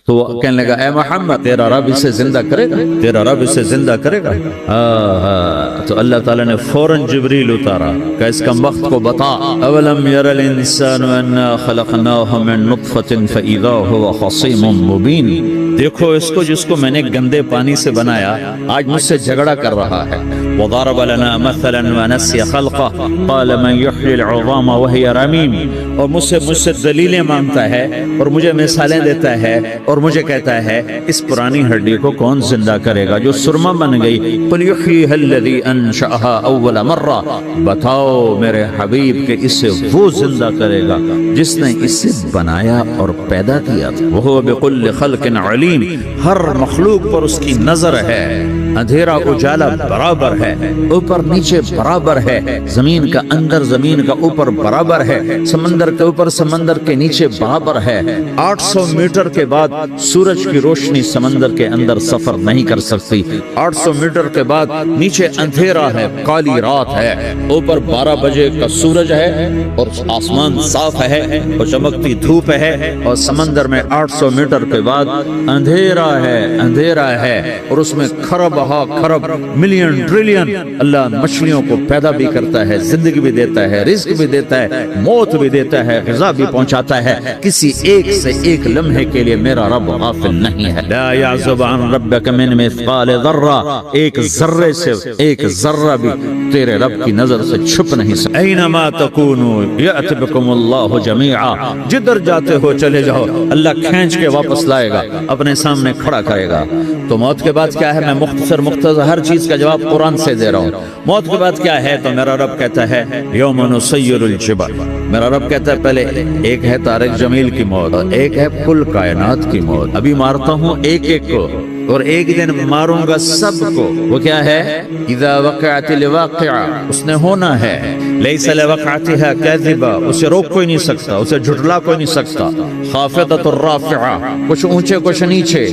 تو وہ کہنے لگا اے محمد تیرا رب اسے زندہ کرے گا، تیرا رب اسے زندہ کرے گا۔ تو اللہ تعالیٰ نے فوراً جبریل اتارا کہ اس کا وقت کو بتا، اولم یر الانسان انا خلقناہ من نطفۃ فاذا هو خصیم مبین، دیکھو اس کو جس کو میں نے گندے پانی سے بنایا آج مجھ سے جھگڑا کر رہا ہے۔ وضرب لنا مثلا ونسی خلقہ قال من یحیی العظام وہی رمیم، اور مجھ سے دلیلیں مانگتا ہے اور مجھے مثالیں دیتا ہے اور مجھے کہتا ہے اس پرانی ہڈی کو کون زندہ کرے گا جو سرما بن گئی۔ قل یحییھا الذی انشأھا اول مرہ، بتاؤ میرے حبیب کہ اسے وہ زندہ کرے گا جس نے اسے بنایا اور پیدا کیا تھا۔ وہو بکل خلق علیم، ہر مخلوق پر اس کی نظر ہے، اندھیرا اجالا برابر ہے، اوپر نیچے برابر ہے، زمین کا اندر زمین کا اوپر برابر ہے، سمندر کے اوپر سمندر کے نیچے برابر ہے۔ 800 میٹر کے بعد سورج کی روشنی سمندر کے اندر سفر نہیں کر سکتی، 800 میٹر کے بعد نیچے اندھیرا ہے، کالی رات ہے، اوپر 12 بجے کا سورج ہے اور آسمان صاف ہے اور چمکتی دھوپ ہے، اور سمندر میں 800 میٹر کے بعد اندھیرا ہے اور اس میں کھرب ملین ٹریلین اللہ مچھلیوں کو پیدا بھی کرتا ہے، زندگی بھی دیتا ہے، رزق بھی دیتا ہے، موت بھی دیتا ہے، غذا بھی پہنچاتا ہے۔ کسی ایک سے ایک لمحے کے لیے میرا رب غافل نہیں ہے۔ لا يعزب عن ربك من مثقال ذرہ، ایک ذرے سے ایک ذرہ بھی تیرے رب کی نظر سے چھپ نہیں سکتا۔ اینما تکونوا یأتی بکم اللہ جمیعا، جدھر جاتے ہو چلے جاؤ اللہ کھینچ کے واپس لائے گا، اپنے سامنے کھڑا کرے گا۔ تو موت کے بعد کیا ہے؟ میں مختصر ہر چیز کا جواب قرآن سے دے رہا ہوں۔ موت کے بعد کیا ہے؟ تو میرا رب کہتا ہے یوم نسیر الجبال، میرا رب کہتا ہے پہلے ایک ہے طارق جمیل کی موت اور ایک ہے کل کائنات کی موت، ابھی مارتا ہوں ایک ایک کو اور ایک دن ماروں گا سب کو۔ وہ کیا ہے؟ اذا وقعت الواقعہ، اس نے ہونا ہے، لیس لوقعتها کاذبہ، اسے روک کوئی نہیں سکتا، اسے جھٹلا کوئی نہیں سکتا۔ خافضۃ الرافعہ، کچھ اونچے کچھ نیچے۔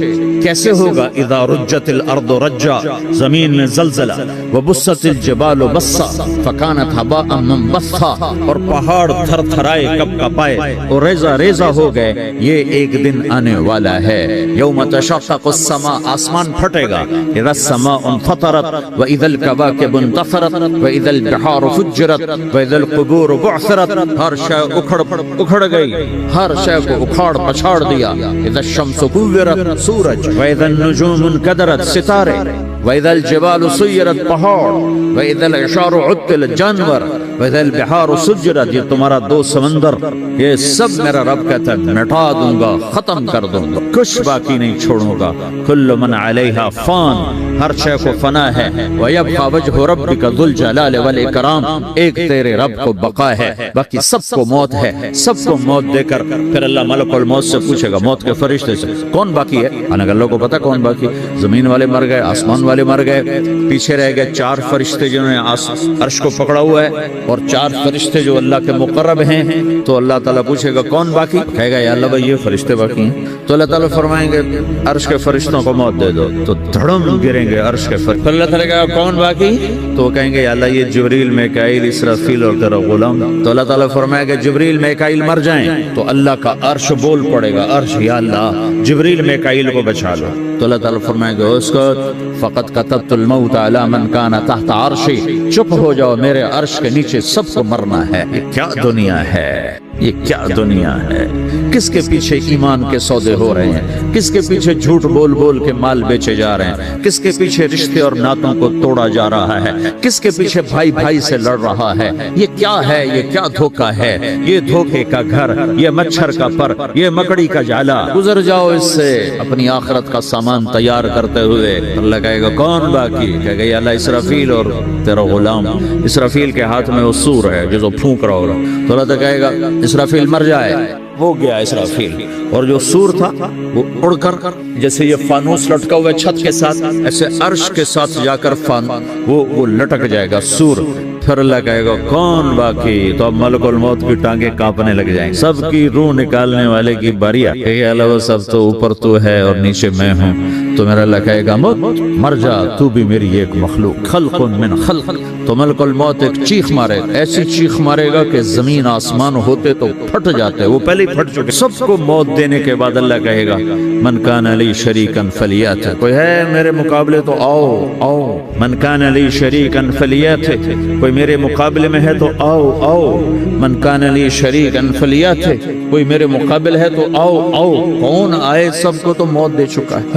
کیسے ہوگا؟ اذا رجت الارض رجا، زمین میں زلزلہ، وبست الجبال بسا فکانت هباء منبثا، اور پہاڑ تھر تھرائے کپ کپائے اور ریزہ ریزہ ہو گئے۔ یہ ایک دن آنے والا ہے، یوم تشقق السماء، آسمان پھٹے گا، اذا السماء انفطرت واذا الكواكب انتثرت واذا البحار فجرت واذا القبور بعثرت، ہر شے اکھڑ گئی، ہر شے کو اکھاڑ پچھاڑ دیا۔ اذا الشمس كورت، سورج، واذا النجوم انكدرت، ستارے، واذا الجبال سيرت، پہاڑ، واذا العشار عطلت، جانور، واذا البحار سجرت، یہ تمہارا دو سمندر، یہ سب میرا رب کہتا ہے مٹا دوں گا، ختم کر دوں گا، کچھ باقی نہیں چھوڑوں گا۔ کل من علیہا فان، ہر شے کو فنا ہے، ویبقى وجہ ربک ذو الجلال والاکرام، ایک تیرے رب کو بقا ہے، باقی سب کو موت ہے۔ سب کو موت دے کر پھر اللہ ملک الموت سے پوچھے گا، موت کے فرشتے سے، کون باقی ہے؟ اللہ کو پتا کون باقی؟ زمین والے مر گئے، آسمان والے مر گئے، پیچھے رہ گئے 4 فرشتے جنہوں نے عرش کو پکڑا ہوا ہے، اور 4 فرشتے جو اللہ کے مقرب ہیں۔ تو اللہ تعالیٰ پوچھے گا کون باقی؟ کہے گا یا اللہ بھائی یہ فرشتے باقی ہیں۔ تو اللہ تعالیٰ فرمائیں گے عرش کے فرشتوں کو موت دے دو، تو دھڑم گریں گے عرش کے فرشتے۔ اللہ تعالیٰ کہے گا کون باقی؟ تو وہ کہیں گے یا اللہ یہ جبریل، میکائیل، اسرافیل اور تیرا غلام۔ تو اللہ تعالیٰ فرمائے گا جبریل میکائیل مر جائیں، تو اللہ کا عرش بول پڑے گا، عرش یا اللہ جبریل میکائیل کو بچا لو۔ تو اللہ تعالیٰ فرمائے گا اس کو فقط کتبت الموت علی من کان تحت عرشی، چپ ہو جاؤ میرے عرش کے نیچے سب کو مرنا ہے۔ یہ کیا دنیا ہے، یہ کیا دنیا ہے؟ کس کے پیچھے ایمان کے سودے ہو رہے ہیں؟ کس کے پیچھے جھوٹ بول بول کے مال بیچے جا رہے ہیں؟ کس کے پیچھے رشتے اور ناتوں کو توڑا جا رہا ہے؟ کس کے پیچھے بھائی بھائی سے لڑ رہا ہے؟ یہ کیا ہے؟ یہ کیا دھوکہ ہے؟ یہ دھوکے کا گھر، یہ مچھر کا پر، یہ مکڑی کا جالا۔ گزر جاؤ اس سے اپنی آخرت کا سامان تیار کرتے ہوئے۔ اللہ کہے گا کون باقی؟ کہے گا یا اللہ اسرافیل اور تیرا غلام۔ اسرافیل کے ہاتھ میں وہ سور ہے جو پھونک رہا ہوگا، تو اللہ کہے گا اسرافیل مر جائے، وہ گیا اسرافیل، اور جو سور تھا وہ اڑ کر جیسے یہ فانوس لٹکا ہوا ہے چھت کے ساتھ، ایسے عرش کے ساتھ جا کر وہ لٹک جائے گا سور۔ پھر اللہ کہے گا کون باقی؟ تو اب ملک الموت کی ٹانگیں کانپنے لگ جائیں گے، سب کی روح نکالنے والے کی باری ہے۔ اللہ وہ سب تو اوپر تو ہے اور نیچے میں ہوں، تو میرا اللہ کہے گا موت مر جا، تو بھی میری ایک مخلوق، خلق من خلق. تو ملک الموت ایک چیخ مارے، ایسی چیخ مارے گا کہ زمین آسمان ہوتے تو پھٹ جاتے، وہ پہلے ہی پھٹ چکے. سب کو موت دینے کے بعد اللہ کہے گا من کان لی شریکا فلیات، کوئی ہے میرے مقابلے تو آؤ آؤ. من کان لی شریکا فلیات، کوئی میرے مقابلے میں ہے تو آؤ آؤ. من کان لی شریکا فلیات، کوئی میرے مقابل ہے تو آؤ آؤ. کون آئے؟ سب کو تو موت دے چکا ہے.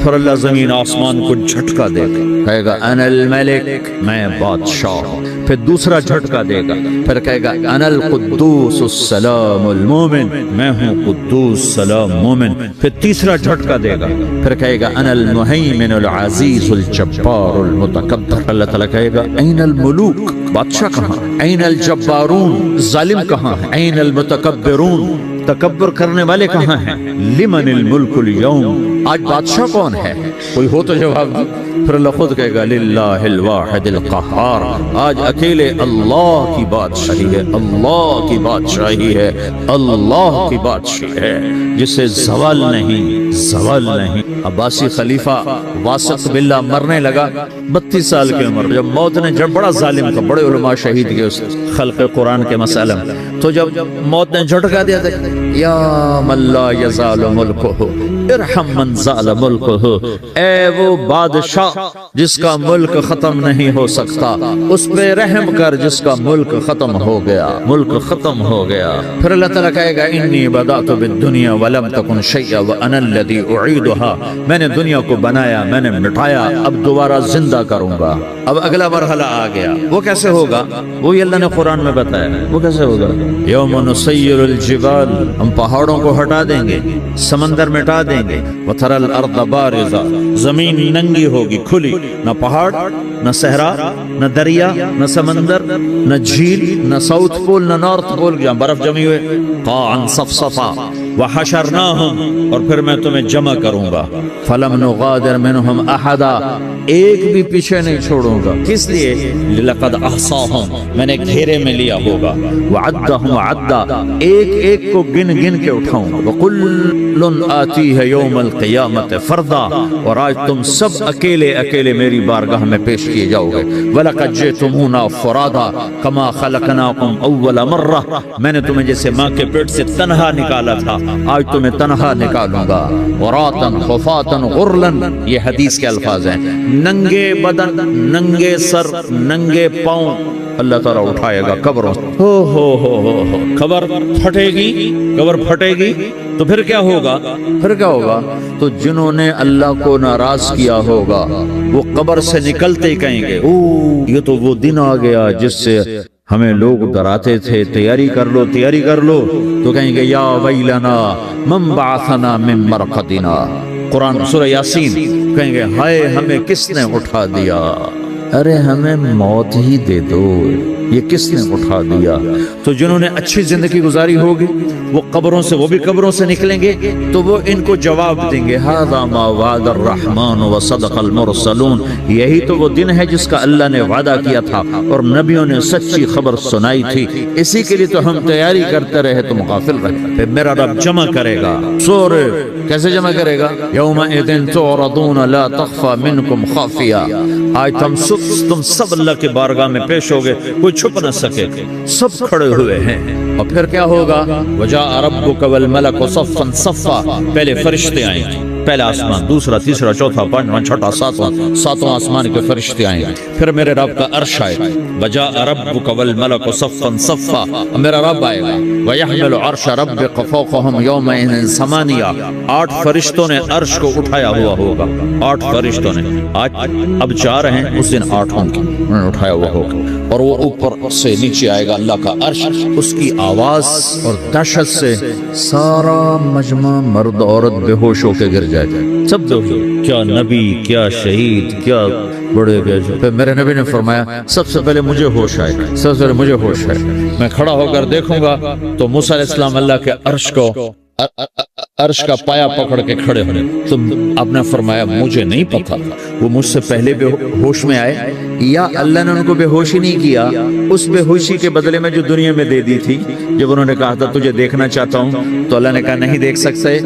پھر اللہ زمین آسمان کو جھٹکا دے گا، کہے گا انا الملک، میں بادشاہ. پھر دوسرا جھٹکا دے گا، پھر کہے گا انا القدوس السلام المومن، میں ہوں قدوس سلام مومن. پھر تیسرا جھٹکا دے گا، پھر کہے گا انا المہیمن العزیز الجبار المتکبر. اللہ تعالیٰ کہے گا این الملوک، بادشاہ کہاں؟ این الجبارون، ظالم کہاں ہے؟ این المتکبرون، تکبر کرنے والے کہاں ہیں؟ لمن الملک اليوم، آج بادشاہ کون ہے؟ کوئی ہو تو جواب دو. پھر اللہ خود کہے گا للہ الواحد القہار، آج اکیلے اللہ کی بادشاہی ہے، اللہ کی بادشاہی ہے، اللہ کی بادشاہی ہے جسے زوال نہیں، زوال نہیں. عباسی خلیفہ واثق باللہ مرنے لگا 32 سال کی عمر. جب موت نے جب بڑا ظالم تھا، بڑے علماء شہید کیے اس خلق قرآن کے مسئلہ میں، تو جب موت نے جھٹکا دیا تھا یا من لا یزال ملکہ ارحم من زال ملکہ، اے وہ بادشاہ جس کا ملک ختم نہیں ہو سکتا، اس پہ رحم کر جس کا ملک ختم ہو گیا، ملک ختم ہو گیا. پھر اللہ تعالیٰ کہے گا انی بدأت بالدنیا ولم تکن شیئا وانا الذی اعیدها، میں نے دنیا کو بنایا، میں نے مٹایا، اب دوبارہ زندہ کروں گا. اب اگلا مرحلہ آ گیا، وہ کیسے ہوگا؟ وہی اللہ نے قرآن میں بتایا. وہ کیسے ہوگا؟ یوم نسیر الجبال، ہم پہاڑوں کو ہٹا دیں گے، سمندر مٹا دیں گے. وتری الارض بارزہ، زمین ننگی ہوگی، کھلی، نہ پہاڑ، نہ صحرا، نہ دریا، نہ سمندر، نہ جھیل، نہ ساؤتھ پول، نہ نارتھ پول جہاں برف جمی ہوئے. قاعا صفصفا وحشرناہم، اور پھر میں تمہیں جمع کروں گا. فلم نغادر منہم احدا، ایک بھی پیچھے نہیں چھوڑوں گا. کس لیے؟ لقد احصاہم، میں نے گھیرے میں لیا ہوگا. وعدہم عدا، ایک ایک کو گن گن کے اٹھاؤں گا. وکل آتیہ یوم القیامت فردا، اور آج تم سب اکیلے اکیلے میری بارگاہ میں پیش کیے جاؤ گے. وَلَقَدْ جِئْتُمُونَا فُرَادًا كَمَا خَلَقْنَاكُمْ أَوَّلَ مَرَّةٍ، میں نے تمہیں جیسے ماں کے پیٹ سے تنہا نکالا تھا، آج تمہیں تنہا نکالوں گا. عُرَاةً خُفَاةً غُرْلًا، یہ حدیث کے الفاظ ہیں. ننگے بدن، ننگے سر، ننگے پاؤں اللہ تعالیٰ اٹھائے گا قبروں. ہو قبر پھٹے گی، قبر پھٹے گی تو پھر کیا ہوگا؟ پھر کیا ہوگا؟ تو جنہوں نے اللہ کو ناراض کیا ہوگا وہ قبر سے نکلتے ہی کہیں گے یہ تو وہ دن آ گیا جس سے ہمیں لوگ ڈراتے تھے، تیاری کر لو تیاری کر لو. تو کہیں گے یا ویلنا من بعثنا من مرقدنا، قرآن سورہ یاسین. کہیں گے ہائے ہمیں کس نے اٹھا دیا، ارے ہمیں موت ہی دے دو، یہ کس نے اٹھا دیا. تو جنہوں نے اچھی زندگی گزاری ہوگی وہ قبروں سے، وہ بھی قبروں سے نکلیں گے تو وہ ان کو جواب دیں گے ھذا ما وعد الرحمن وصدق المرسلون، یہی تو وہ دن ہے جس کا اللہ نے وعدہ کیا تھا اور نبیوں نے سچی خبر سنائی تھی، اسی کے لیے تو ہم تیاری کرتے رہے، تم غافل رہے. پھر میرا رب جمع کرے گا. سورہ کیسے جمع کرے گا؟ یومئذ تعرضون لا تخفى منکم خافیہ، آج تم سب اللہ کے بارگاہ میں پیش ہوگے، کوئی چھپ نہ سکے، سب کھڑے ہوئے ہیں. اور پھر کیا ہوگا؟ وجاء ربک والملک صفا صفا، پہلے فرشتے آئیں گے، پہلا آسمان، دوسرا، تیسرا، چوتھا، پانچواں، چھٹا، ساتواں آسمان کے فرشتے آئیں گے. پھر میرے رب کا عرش آئے گا. وجاء ربک والملک صفا صفا، میرا رب آئے گا. ویحمل عرش ربک فوقہم یومئذ ثمانیہ، 8 فرشتوں نے عرش کو اٹھایا ہوا ہوگا، 8 فرشتوں نے. آج اب 4 ہیں، اس دن 8 ہوں گے، انہوں نے اٹھایا ہوا ہوگا. اور وہ اوپر سے نیچے آئے گا اللہ کا عرش، اس کی آواز اور دہشت سے سارا مجمع مرد عورت بے ہوش ہو کے گر جائے گا. سب بے ہوش. کیا نبی، کیا شہید، کیا بڑے گئے. پھر میرے نبی نے فرمایا سب سے پہلے مجھے ہوش آئے، سب سے پہلے مجھے ہوش آئے. میں کھڑا ہو کر دیکھوں گا تو موسیٰ علیہ السلام اللہ کے عرش کو عرش کا پایا پکڑ کے کھڑے ہونے. تو آپ نے فرمایا مجھے نہیں پتا وہ مجھ سے پہلے بے ہوش میں آئے یا اللہ نے ان کو بے ہوشی نہیں کیا, اس بے ہوشی کے بدلے میں جو دنیا میں دے دی تھی. جب انہوں نے کہا تھا تجھے دیکھنا چاہتا ہوں تو اللہ نے کہا نہیں دیکھ سکتے,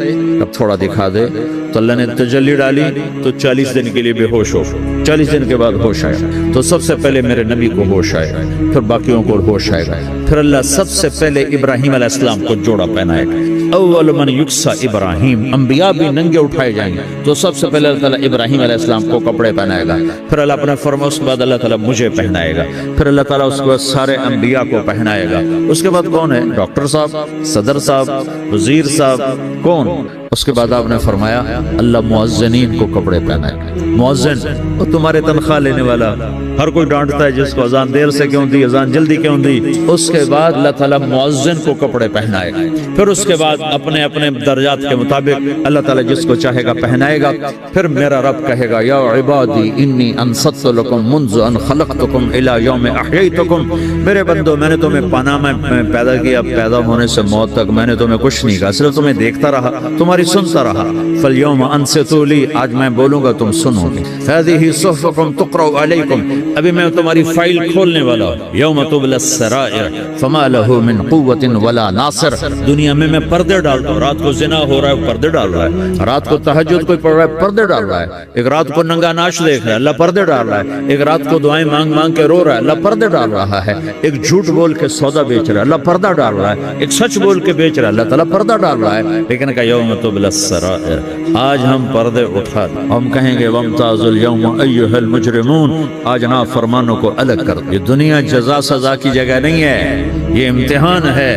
اب تھوڑا دکھا دے. تو اللہ نے تجلی ڈالی تو 40 دن کے لیے بے ہوش ہو. 40 دن کے بعد ہوش آیا. تو سب سے پہلے میرے نبی کو ہوش آئے گا, پھر باقیوں کو ہوش آئے گا. پھر اللہ سب سے پہلے ابراہیم علیہ السلام کو جوڑا پہنائے گا. اول من یکسا ابراہیم, انبیاء بھی ننگے اٹھائے جائیں گے تو سب سے پہلے اللہ تعالیٰ ابراہیم علیہ السلام کو کپڑے پہنائے گا. پھر اللہ اپنے فرما اس کے بعد اللہ تعالیٰ مجھے پہنائے گا. پھر اللہ تعالیٰ اس کے بعد سارے انبیاء کو پہنائے گا. اس کے بعد کون ہے؟ ڈاکٹر صاحب, صدر صاحب, وزیر صاحب, کون؟ اس کے بعد آپ نے فرمایا اللہ مؤذنین کو کپڑے پہنائے گا. مؤذن وہ تمہارے تنخواہ لینے والا, ہر کوئی ڈانٹتا ہے جس کو اذان دیر سے کیوں دی, اذان جلدی کیوں دی. اس کے بعد اللہ تعالیٰ مؤذن کو کپڑے پہنائے گا. پھر اس کے بعد اپنے اپنے درجات کے مطابق اللہ تعالیٰ جس کو چاہے گا پہنائے گا. پھر میرا رب کہے گا یا عبادی انی انصت لکم منذ ان خلقتکم الی یوم احییتکم, میرے بندو میں نے تمہیں پناہ میں پیدا کیا, پیدا ہونے سے موت تک میں نے تمہیں کچھ نہیں کہا, صرف تمہیں دیکھتا رہا, تمہاری سنتا رہا. فالیوم انصتوا لی, آج میں بولوں گا تم سنو گے. هذه صحفکم تقرأ علیکم, ابھی میں تمہاری فائل کھولنے والا ہوں. یوم تبلی السرائر فما له من قوت ولا ناصر, دنیا میں پردے ڈالتا ہوں. رات کو زنا ہو رہا ہے, پردے ڈال رہا ہے. رات کو تہجد کوئی پڑھ رہا ہے, پردے ڈال رہا ہے. ایک رات کو ننگا ناچ دیکھ رہا ہے, اللہ پردے ڈال رہا ہے. ایک رات کو دعائیں مانگ مانگ کے رو رہا ہے, اللہ پردے ڈال رہا ہے. ایک جھوٹ بول کے سودا بیچ رہا ہے, اللہ پردہ ڈال رہا ہے. ایک سچ بول کے بیچ رہا ہے, اللہ تعالیٰ پردہ ڈال رہا ہے. لیکن کہ یوم تبلی السرائر, آج ہم پردے اٹھا, ہم کہیں گے وامتازوا اليوم ایھا المجرمون, آج نافرمانوں کو الگ کر. یہ دنیا جزا سزا کی جگہ نہیں ہے, یہ امتحان ہے.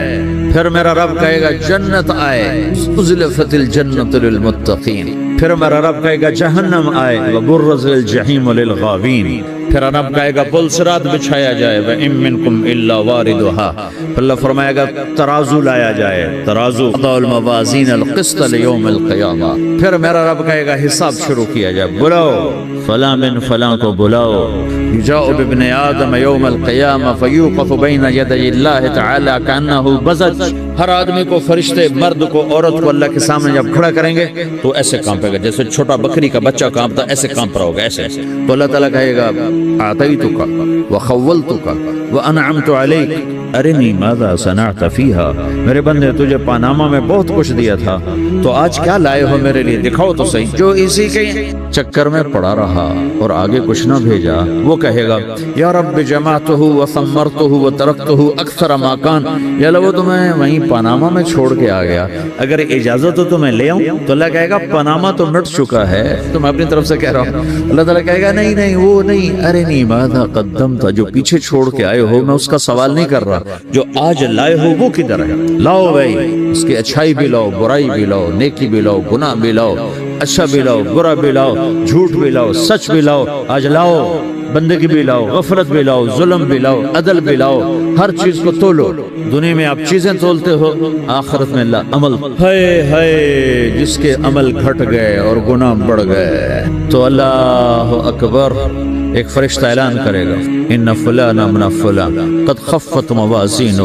پھر میرا رب کہے گا جنت آئے, ازلفت الجنت للمتقین. پھر میرا رب کہے گا جہنم آئے, وبرزت الجحیم للغاوین. پھر رب کہے گا پل صراط بچھایا جائے, وَإِن مِّنكُمْ إِلَّا وَارِدُهَا. پھر اللہ فرمائے گا ترازو لایا جائے, ترازو, وَضَعُوا الْمَوَازِينَ الْقِسْطَ لِيَوْمِ الْقِيَامَةِ. پھر میرا رب کہے گا حساب شروع کیا جائے, بلاؤ فلاں بن فلاں کو بلاؤ. يجاء بابن آدم يوم القيامة فيوقف بين يدي الله تعالى كأنه بزج. ہر آدمی کو, فرشتے, مرد کو, عورت کو اللہ کے سامنے جب کھڑا کریں گے تو ایسے کانپے گا جیسے چھوٹا بکری کا بچہ کانپتا, ایسے کانپ رہا ہوگا ایسے. تو اللہ تعالیٰ کہے گا اعطیتک وخولتک وانعمت علیک ارنی ماذا صنعت فیہا, میرے بندے تجھے پاناما میں بہت کچھ دیا تھا, تو آج کیا لائے ہو میرے لیے, دکھاؤ تو صحیح. جو اسی کے چکر میں پڑا رہا اور آگے کچھ نہ بھیجا, وہ کہے گا یا رب جمعتہ وثمرتہ وترکتہ اکثر ما کان, یا اللہ وہ تمہیں وہیں پاناما میں چھوڑ کے آ گیا, اگر اجازت ہو تو میں لے آؤں. تو اللہ کہے گا پاناما تو مٹ چکا ہے, تو میں اپنی طرف سے کہہ رہا ہوں. اللہ تعالیٰ کہے گا نہیں نہیں وہ نہیں, ارنی ماذا قدمت, جو پیچھے چھوڑ کے آئے ہو میں اس کا سوال نہیں کر رہا, جو آج لائے ہو وہ کدھر ہے. لاؤ بھائی, اس کی اچھائی بھی لاؤ, برائی بھی لاؤ, نیکی بھی لاؤ, گناہ بھی لاؤ, اچھا بھی لاؤ, برا بھی لاؤ, جھوٹ بھی لاؤ, سچ بھی لاؤ. آج لاؤ, بندگی بھی لاؤ, غفلت بھی لاؤ, ظلم بھی لاؤ, عدل بھی لاؤ, ہر چیز کو تولو. دنیا میں آپ چیزیں تولتے ہو, آخرت میں اللہ عمل. ہے جس کے عمل گھٹ گئے اور گناہ بڑھ گئے تو اللہ اکبر, ایک فرشتہ اعلان کرے گا ان فلان من فلان قد خفت موازینہ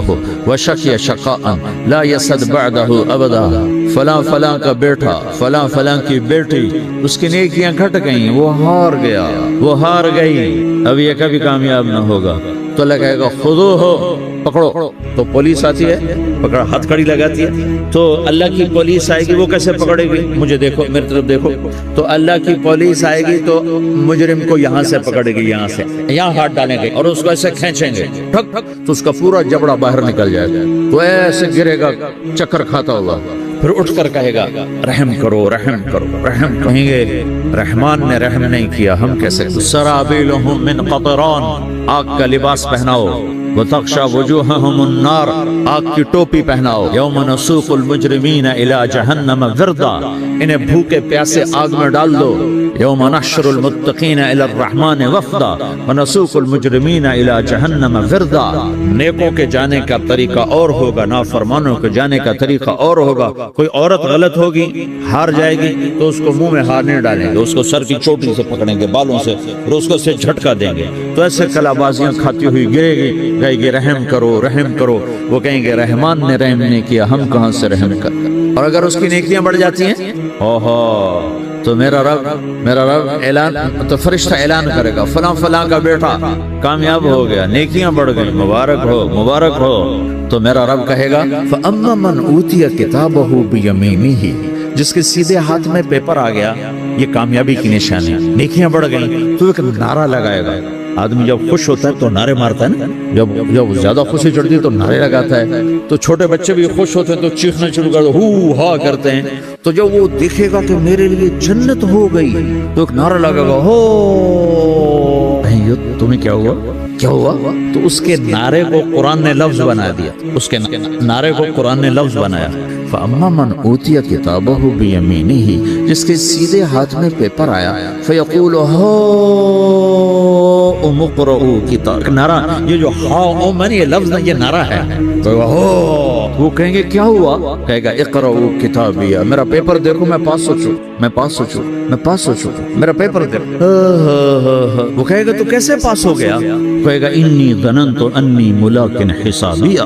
وشقی شقاء لا یسد بعدہ ابدا. فلاں فلاں کا بیٹا, فلاں فلاں کی بیٹی, اس کی نیکیاں گھٹ گئیں, وہ ہار گیا, وہ ہار گئی, اب یہ کبھی کامیاب نہ ہوگا. تو اللہ کہے گا خودو ہو, پکڑو. تو پولیس آتی ہے, پکڑا, ہاتھ کڑی لگاتی ہے. تو اللہ کی پولیس آئے گی, وہ کیسے پکڑے گی, مجھے دیکھو, میری طرف دیکھو. تو اللہ کی پولیس آئے گی تو مجرم کو یہاں سے پکڑے گی, یہاں سے یہاں ہاتھ ڈالیں گے اور اس کو ایسے کھینچیں گے, ٹھک ٹھک, تو اس کا پورا جبڑا باہر نکل جائے گا, تو ایسے گرے گا چکر کھاتا ہوا. پھر اٹھ کر کہے گا رحم کرو, رحم کرو, رحم. کہیں گے رحمان نے رحم نہیں کیا, ہم کیسے. سرابیلہم من قطران, آگ کا لباس پہناؤ. وتغشى وجوههم النار, آگ کی ٹوپی پہناؤ. یوم نسوق المجرمین الى جہنم وردا, انہیں بھوکے پیاسے آگ میں ڈال دو. یوم نحشر المتقین الى الرحمن وفدا ونسوق المجرمین الى جہنم وردا. نیکوں کے جانے کا طریقہ اور ہوگا, نافرمانوں کے جانے کا طریقہ اور ہوگا. کوئی عورت غلط ہوگی, ہار جائے گی, تو اس کو منہ میں ہار نہیں ڈالیں گے, اس کو سر کی چوٹی سے پکڑیں گے, بالوں سے, اور اس کو سے جھٹکا دیں گے, تو ایسے کلا بازیاں کھاتی ہوئی گرے گی. کہے گی رحم کرو رحم کرو، وہ کہیں گے رحمان نے رحم نہیں کیا، ہم کہاں سے رحم کر۔ اور اگر اس کی نیکیاں بڑھ جاتی ہیں تو میرا رب اعلان، تو فرشتہ اعلان کرے گا فلاں فلاں کا بیٹا کامیاب ہو گیا، نیکیاں بڑھ گئی، مبارک ہو مبارک ہو۔ تو میرا رب کہے گا فَأَمَّا مَنْ أُوتِيَ كِتَابَهُ بِيَمِينِهِ، جس کے سیدھے ہاتھ میں پیپر آ گیا، یہ کامیابی کی نشانی، نیکیاں بڑھ گئیں، تو ایک نعرہ لگائے گا۔ آدمی جب خوش ہوتا ہے تو نعرے مارتا ہے نا، جب زیادہ خوشی چڑھتی ہے تو نعرے لگاتا ہے۔ تو چھوٹے بچے بھی خوش ہوتے ہیں تو چیخنا شروع کر ہو ہا کرتے ہیں۔ تو جب وہ دیکھے گا کہ میرے لیے جنت ہو گئی تو ایک نعرہ لگے گا ہو، تمہیں کیا ہوا کیا ہوا؟ تو اس کے نعرے کو قرآن نے لفظ بنا دیا، اس کے نعرے کو قرآن نے لفظ بنایا۔ فَأَمَّا مَنْ أُوتِيَ كِتَابَهُ بِيَمِينِهِ، جس کے سیدھے ہاتھ میں پیپر آیا، فَيَقُولُ هَاؤْمُ اقْرَءُوا کتاب، نعرہ، یہ جو ہاؤم ہے یہ لفظ نہیں، یہ نعرہ ہے۔ وہ کہیں گے کیا ہوا؟ کہے گا اقرأوا کتابیہ، میرا پیپر دیکھو، میں پاس ہو چکا، میرا پیپر دیکھو۔ وہ کہے گا تو کیسے پاس ہو گیا؟ کہے گا انی ظننت انی ملاق حسابیہ،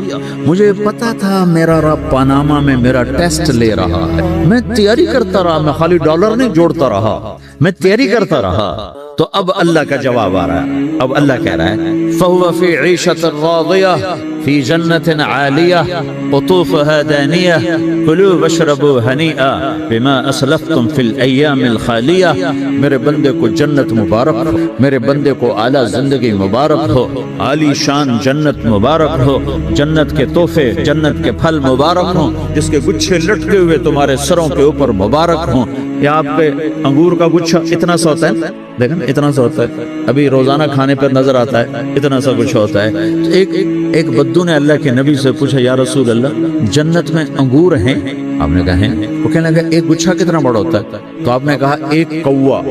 مجھے پتا تھا میرا رب پاناما میں میرا ٹیسٹ لے رہا ہے، میں تیاری کرتا رہا، میں خالی ڈالر نہیں جوڑتا رہا، میں تیاری کرتا رہا۔ تو اب اللہ کا جواب آ رہا ہے، اب اللہ کہہ رہا ہے فَهُوَ فِي عِيشَةٍ رَاضِيَةٍ فِي جَنَّةٍ عَالِيَةٍ قُطُوفُهَا دَانِيَةٌ كُلُوا وَاشْرَبُوا هَنِيئًا بِمَا أَسْلَفْتُمْ فِي الْأَيَّامِ الْخَالِيَةِ، میرے بندے کو جنت مبارک ہو، میرے بندے کو اعلیٰ زندگی مبارک ہو، عالی شان جنت مبارک ہو، جنت کے تحفے، جنت کے پھل مبارک ہوں، جس کے گچھے لٹکے ہوئے تمہارے سروں کے اوپر مبارک ہوں۔ یا آپ کے انگور کا گچھا اتنا سا ہوتا ہے، دیکھیں اتنا سا ہوتا ہے، ابھی روزانہ کھانے پر نظر آتا ہے، اتنا سا گچھا ہوتا ہے۔ ایک بدو نے اللہ کے نبی سے پوچھا یا رسول اللہ جنت میں انگور ہیں؟ آپ نے کہا ہیں۔ وہ کہنے لگا ایک گچھا کتنا بڑا ہوتا ہے؟ تو آپ نے کہا ایک کوا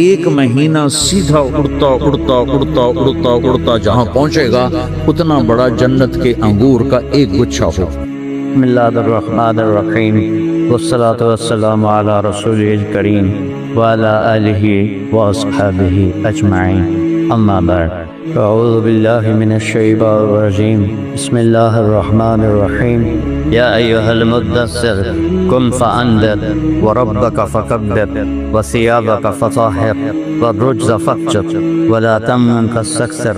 ایک مہینہ سیدھا اڑتا اڑتا اڑتا اڑتا اڑتا جہاں پہنچے گا اتنا بڑا جنت کے انگور کا ایک گچھا ہو۔ بسم اللہ الرحمن الرحیم، والصلاة والسلام علی رسول الکریم وعلی آلہ واصحابہ اجمعین، اما بعد، اعوذ باللہ من الشیطان الرجیم، بسم اللہ الرحمن الرحیم، یا ایہا المدثر قم فانذر وربک فکبر وثیابک فطہر والرجز فاہجر ولا تمنن تستکثر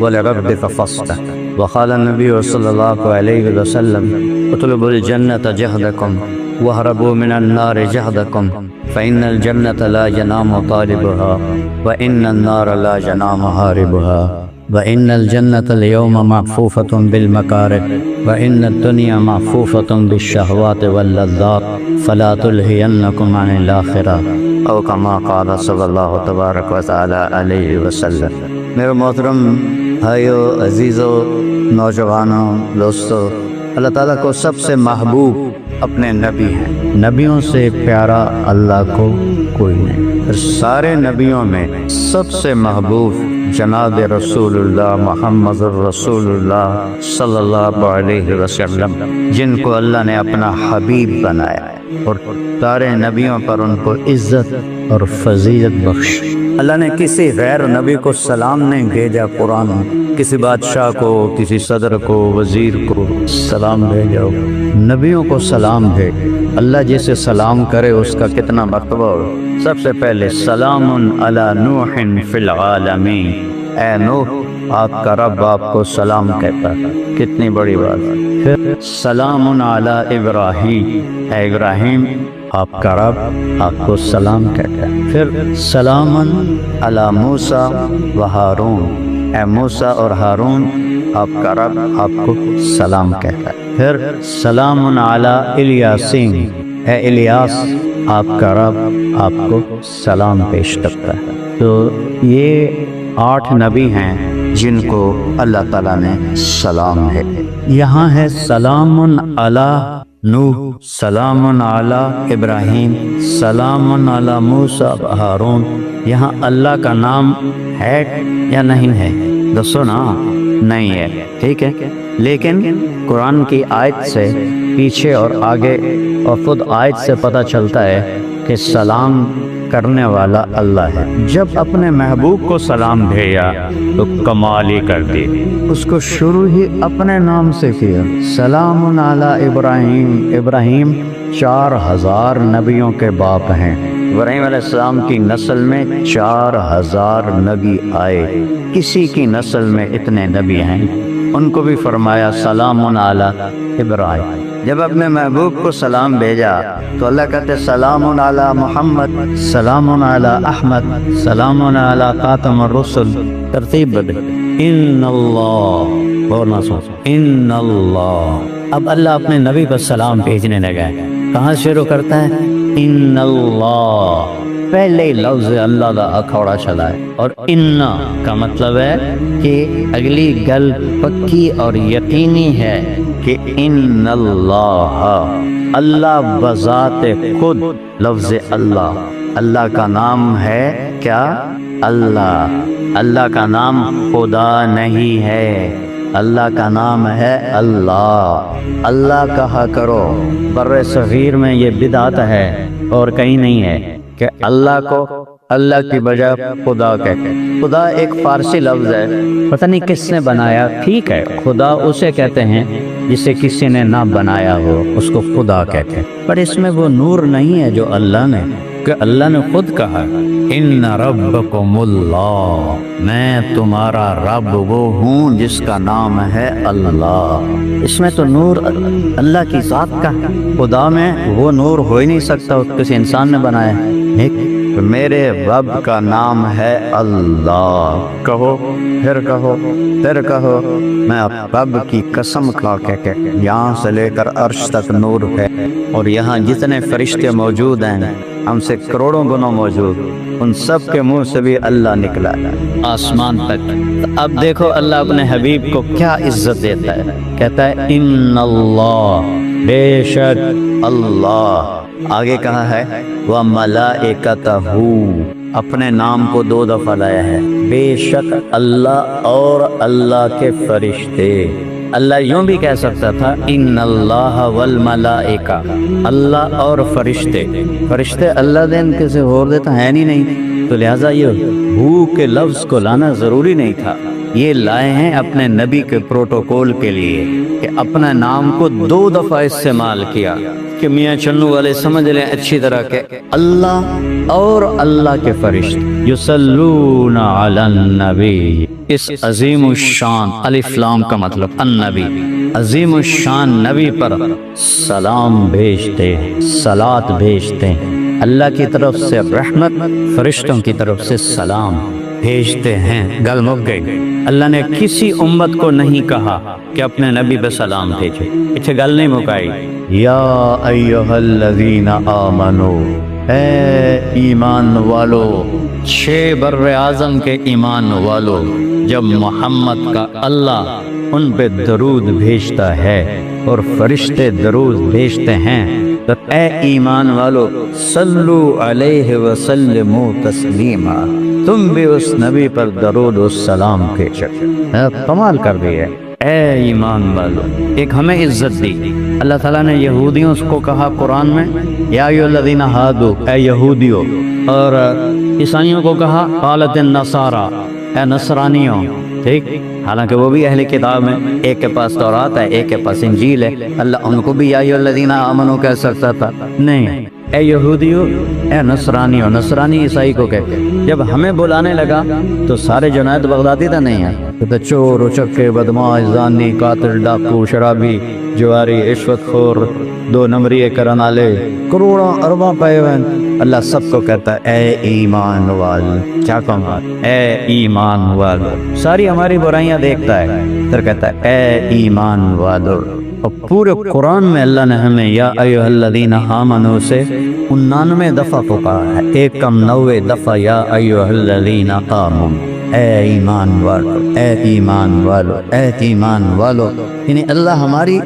ولربک فاصبر۔ وقال النبی صلی اللہ علیہ وسلم اطلبوا الجنة جهدكم واهربوا من النار جهدكم فإن الجنة لا ينام طالبها وإن النار لا ينام هاربها وإن الجنة اليوم معفوفة بالمكاره وإن الدنيا معفوفة بالشهوات واللذات فلا تلهينكم عن الآخرة أو كما قال صلی اللہ تبارک و تعالی علیہ وسلم۔ میرے محترم بھائیو، عزیزو، نوجوانوں، دوستو، اللہ تعالیٰ کو سب سے محبوب اپنے نبی ہیں، نبیوں سے پیارا اللہ کو کوئی نہیں۔ سارے نبیوں میں سب سے محبوب جناب رسول اللہ محمد الرسول اللہ صلی اللہ علیہ وسلم، جن کو اللہ نے اپنا حبیب بنایا اور سارے نبیوں پر ان کو عزت اور فضیلت بخش۔ اللہ نے کسی غیر نبی کو سلام نہیں بھیجا، قرآن کسی بادشاہ کو، کسی صدر کو، وزیر کو سلام بھیجو، نبیوں کو سلام بھیج۔ اللہ جسے سلام کرے اس کا کتنا مرتبہ ہو۔ سب سے پہلے سلام علی نوح فی العالمین، اے نوح آپ کا رب آپ کو سلام کہتا ہے، کتنی بڑی بات۔ پھر سلام علی ابراہیم، اے ابراہیم آپ کا رب آپ کو سلام کہتا ہے۔ پھر سلام علی موسیٰ و ہارون، اے موسیٰ اور ہارون آپ کا رب آپ کو سلام کہتا ہے۔ پھر سلام علی الیاسین، اے الیاس آپ کا رب آپ کو سلام پیش کرتا ہے۔ تو یہ 8 نبی ہیں جن کو اللہ تعالیٰ نے سلام ہے۔ یہاں ہے سلام علی نوح، سلام علی ابراہیم، سلام علی موسیٰ و ہارون۔ یہاں اللہ کا نام ہے یا نہیں ہے؟ دسو نا، نہیں ہے، ٹھیک ہے، لیکن قرآن کی آیت سے پیچھے اور آگے اور خود آیت سے پتہ چلتا ہے کہ سلام کرنے والا اللہ ہے۔ جب اپنے محبوب کو سلام بھیجا تو کمال ہی کر دی، اس کو شروع ہی اپنے نام سے کیا، سلام علی ابراہیم۔ ابراہیم 4000 نبیوں کے باپ ہیں۔ ابراہیم علیہ السلام کی نسل میں 4000 نبی آئے، کسی کی نسل میں اتنے نبی ہیں، ان کو بھی فرمایا سلام علی ابراہیم۔ جب اپنے محبوب کو سلام بھیجا تو اللہ کہتے سلام علی محمد، سلام علی احمد، سلام علی خاتم الرسل، ترتیب بدل۔ ان اللہ، اور نہ سو ان اللہ، اب اللہ اپنے نبی پر سلام بھیجنے لگا ہے، کہاں شروع کرتا ہے؟ ان اللہ، پہلے لفظ اللہ کا اکھوڑا چلا ہے، اور انا کا مطلب ہے کہ اگلی گل پکی اور یقینی ہے کہ ان اللہ، اللہ بذات خود، لفظ اللہ، اللہ کا نام ہے کیا؟ اللہ۔ اللہ کا نام خدا نہیں ہے، اللہ کا نام ہے اللہ۔ اللہ کہا کرو، بر صغیر میں یہ بدعت ہے اور کہیں نہیں ہے کہ اللہ کو اللہ کی بجائے خدا کہتے ہیں۔ خدا ایک فارسی لفظ ہے، پتہ نہیں کس نے بنایا، ٹھیک ہے خدا اسے کہتے ہیں جسے کسی نے نہ بنایا ہو، اس کو خدا کہتے ہیں، پر اس میں وہ نور نہیں ہے جو اللہ نے، کہ اللہ نے خود کہا ان ربکم اللہ، میں تمہارا رب وہ ہوں جس کا نام ہے اللہ۔ اس میں تو نور اللہ کی ذات کا ہے، خدا میں وہ نور ہو ہی نہیں سکتا، کسی انسان نے بنایا ہے۔ میرے رب کا نام ہے اللہ، کہو پھر کہو پھر کہو، میں رب کی قسم کھا کے یہاں سے لے کر عرش تک نور ہے، اور یہاں جتنے فرشتے موجود ہیں، ہم سے کروڑوں گنا موجود، ان سب کے منہ سے بھی اللہ نکلا آسمان تک۔ اب دیکھو اللہ اپنے حبیب کو کیا عزت دیتا ہے، کہتا ہے ان اللہ، بے شک اللہ۔ آگے کہا ہے وَمَلَائِكَتَهُ، اپنے نام کو 2 دفعہ لایا ہے، بے شک اللہ اور اللہ کے فرشتے۔ اللہ یوں بھی کہہ سکتا تھا ان اللہ والملائکہ، اللہ اور فرشتے، فرشتے اللہ دین کسی اور دیتا ہے نہیں، تو لہٰذا یہ ہو کے لفظ کو لانا ضروری نہیں تھا، یہ لائے ہیں اپنے نبی کے پروٹوکول کے لیے کہ اپنا نام کو 2 دفعہ استعمال کیا، کہ میاں چنو والے سمجھ لیں اچھی طرح کہ اللہ اور اللہ کے فرشتے یصلون علی النبی، اس عظیم الشان، الف لام کا مطلب النبی، عظیم الشان نبی پر سلام بھیجتے ہیں، صلات بھیجتے ہیں، اللہ کی طرف سے رحمت، فرشتوں کی طرف سے سلام بھیجتے ہیں۔ گل مک گئی۔ اللہ نے کسی امت کو نہیں کہا کہ اپنے نبی پہ سلام بھیجے، اتنے گل نہیں مکائی۔ یا ایھا الذین آمنو، اے ایمان والو، 6 بر اعظم کے ایمان والو، جب محمد کا اللہ ان پہ درود بھیجتا ہے اور فرشتے درود بھیجتے ہیں، تو اے ایمان والو صلو علیہ وسلموا تسلیما، تم بھی اس نبی پر درود و سلام بھیجو۔ کمال کر دی ہے۔ اے ایمان والو، ایک ہمیں عزت دی۔ اللہ تعالیٰ نے یہودیوں کو کہا قرآن میں یا ایھا الذین ہادو، اے یہودیوں، اور عیسائیوں کو کہا قالت النصارى، اے نصرانیوں، ٹھیک، حالانکہ وہ بھی اہل کتاب ہیں، ایک کے پاس تورات ہے، ایک کے پاس انجیل ہے، اللہ ان کو بھی یا ایھا الذین آمنو کہہ سکتا تھا، نہیں، اے یہودیوں، اے نصرانیوں، نصرانی عیسائی کو کہتے ہیں۔ جب ہمیں بلانے لگا تو سارے جنید بغدادی تھا نہیں ہے، تو چور، اچکے، بدماش، زانی، قاتل، ڈاکو، شرابی، جواری، رشوت خور، 2 نمبری کرن والے، کروڑوں ارباں پائے ہوئے، اللہ سب کو کہتا ہے اے ایمان والو، کیا کہا، اے ایمان والو، ساری ہماری برائیاں دیکھتا ہے، پھر کہتا ہے اے ایمان والو۔ اور پورے قرآن میں اللہ نے ہمیں یا ایھا الذین آمنو سے 99 دفعہ پکارا ہے، ایک کم 90 دفعہ یا ایھا الذین آمنو، اے ایمان والو، اے ایمان والو، اے ایمان والو، یعنی اللہ ہماری